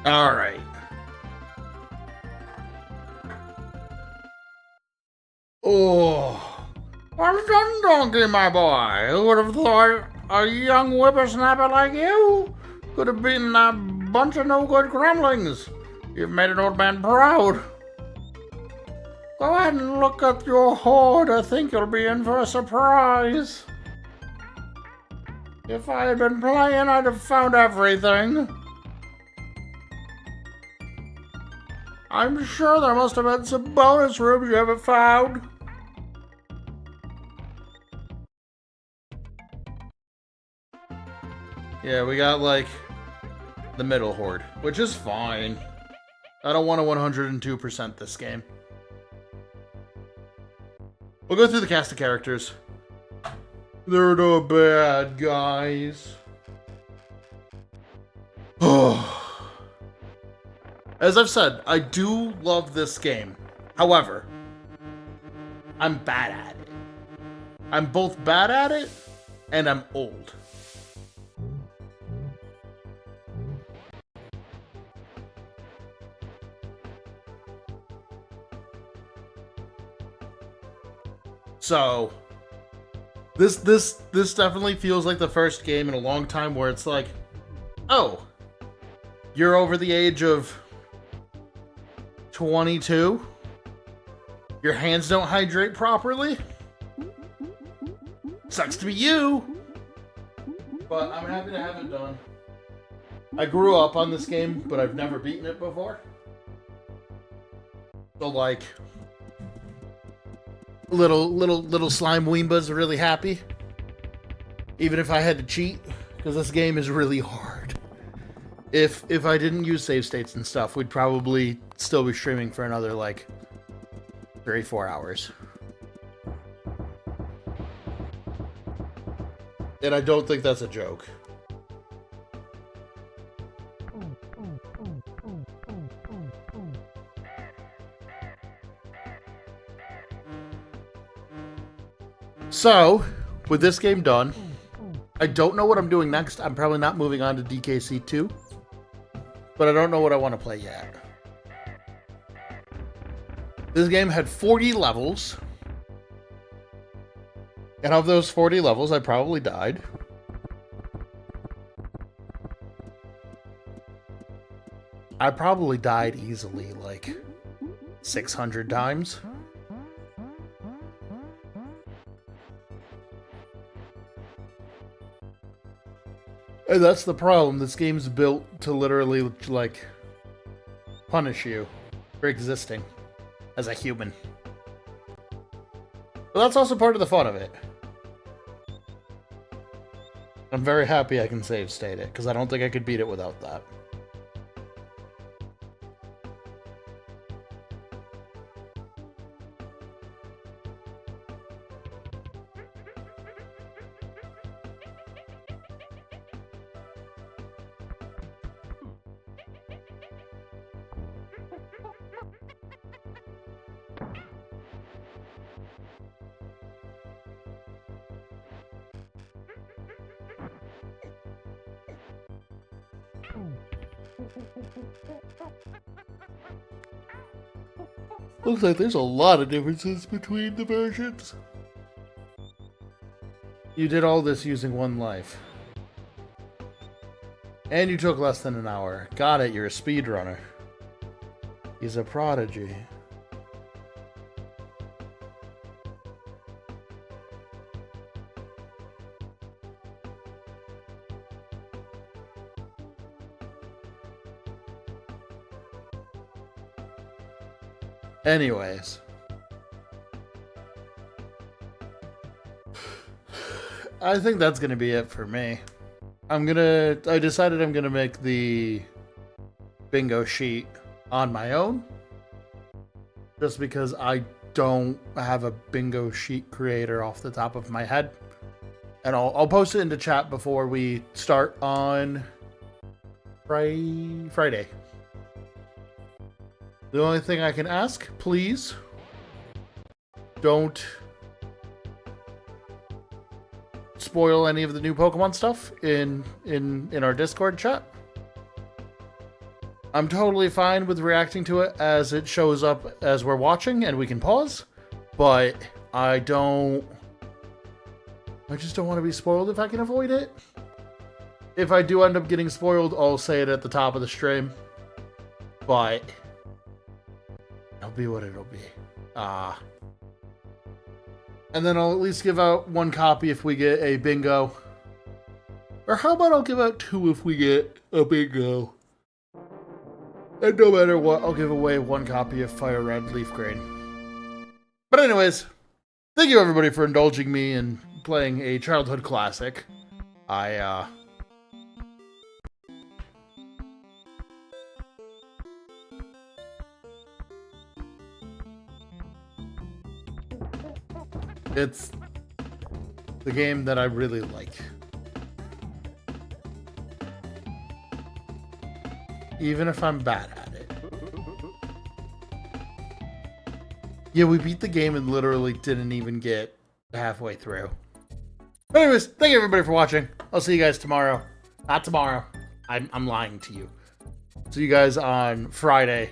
Alright. Oh. Well done, Donkey, my boy. Who would have thought a young whippersnapper like you could have beaten a bunch of no-good gremlings? You've made an old man proud. Go ahead and look at your hoard. I think you'll be in for a surprise. If I had been playing, I'd have found everything. I'm sure there must have been some bonus rooms you haven't found. Yeah, we got, like, the middle horde, which is fine. I don't want to 102% this game. We'll go through the cast of characters. They're the bad guys. Oh. As I've said, I do love this game. However, I'm bad at it. I'm both bad at it, and I'm old. So, this definitely feels like the first game in a long time where it's like, oh, you're over the age of 22? Your hands don't hydrate properly? Sucks to be you! But I'm happy to have it done. I grew up on this game, but I've never beaten it before. So, like, little slime Weemba's are really happy. Even if I had to cheat, because this game is really hard. If I didn't use save states and stuff, we'd probably still be streaming for another, like, 3-4 hours. And I don't think that's a joke. So, with this game done, I don't know what I'm doing next. I'm probably not moving on to DKC 2. But I don't know what I want to play yet. This game had 40 levels. And of those 40 levels, I probably died. I probably died easily, like 600 times. And that's the problem. This game's built to literally, like, punish you for existing as a human. But that's also part of the fun of it. I'm very happy I can save state it, because I don't think I could beat it without that. Looks like there's a lot of differences between the versions. You did all this using one life. And you took less than an hour. Got it, you're a speedrunner. He's a prodigy. Anyways. I think that's gonna be it for me. I decided I'm gonna make the bingo sheet on my own. Just because I don't have a bingo sheet creator off the top of my head. And I'll post it into chat before we start on Friday. The only thing I can ask, please, don't spoil any of the new Pokemon stuff in our Discord chat. I'm totally fine with reacting to it as it shows up as we're watching and we can pause, but I just don't want to be spoiled if I can avoid it. If I do end up getting spoiled, I'll say it at the top of the stream, but it'll be what it'll be. And then I'll at least give out one copy if we get a bingo. Or how about I'll give out 2 if we get a bingo. And no matter what, I'll give away 1 copy of Fire Red Leaf Green. But anyways, thank you everybody for indulging me in playing a childhood classic. It's the game that I really like. Even if I'm bad at it. Yeah, we beat the game and literally didn't even get halfway through. But anyways, thank you everybody for watching. I'll see you guys tomorrow. Not tomorrow. I'm lying to you. See you guys on Friday.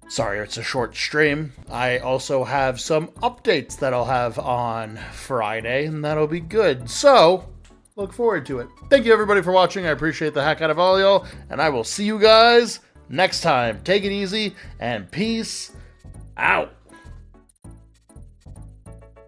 Sorry, it's a short stream. I also have some updates that I'll have on Friday, and that'll be good. So, look forward to it. Thank you everybody for watching. I appreciate the heck out of all y'all, and I will see you guys next time. Take it easy, and peace out.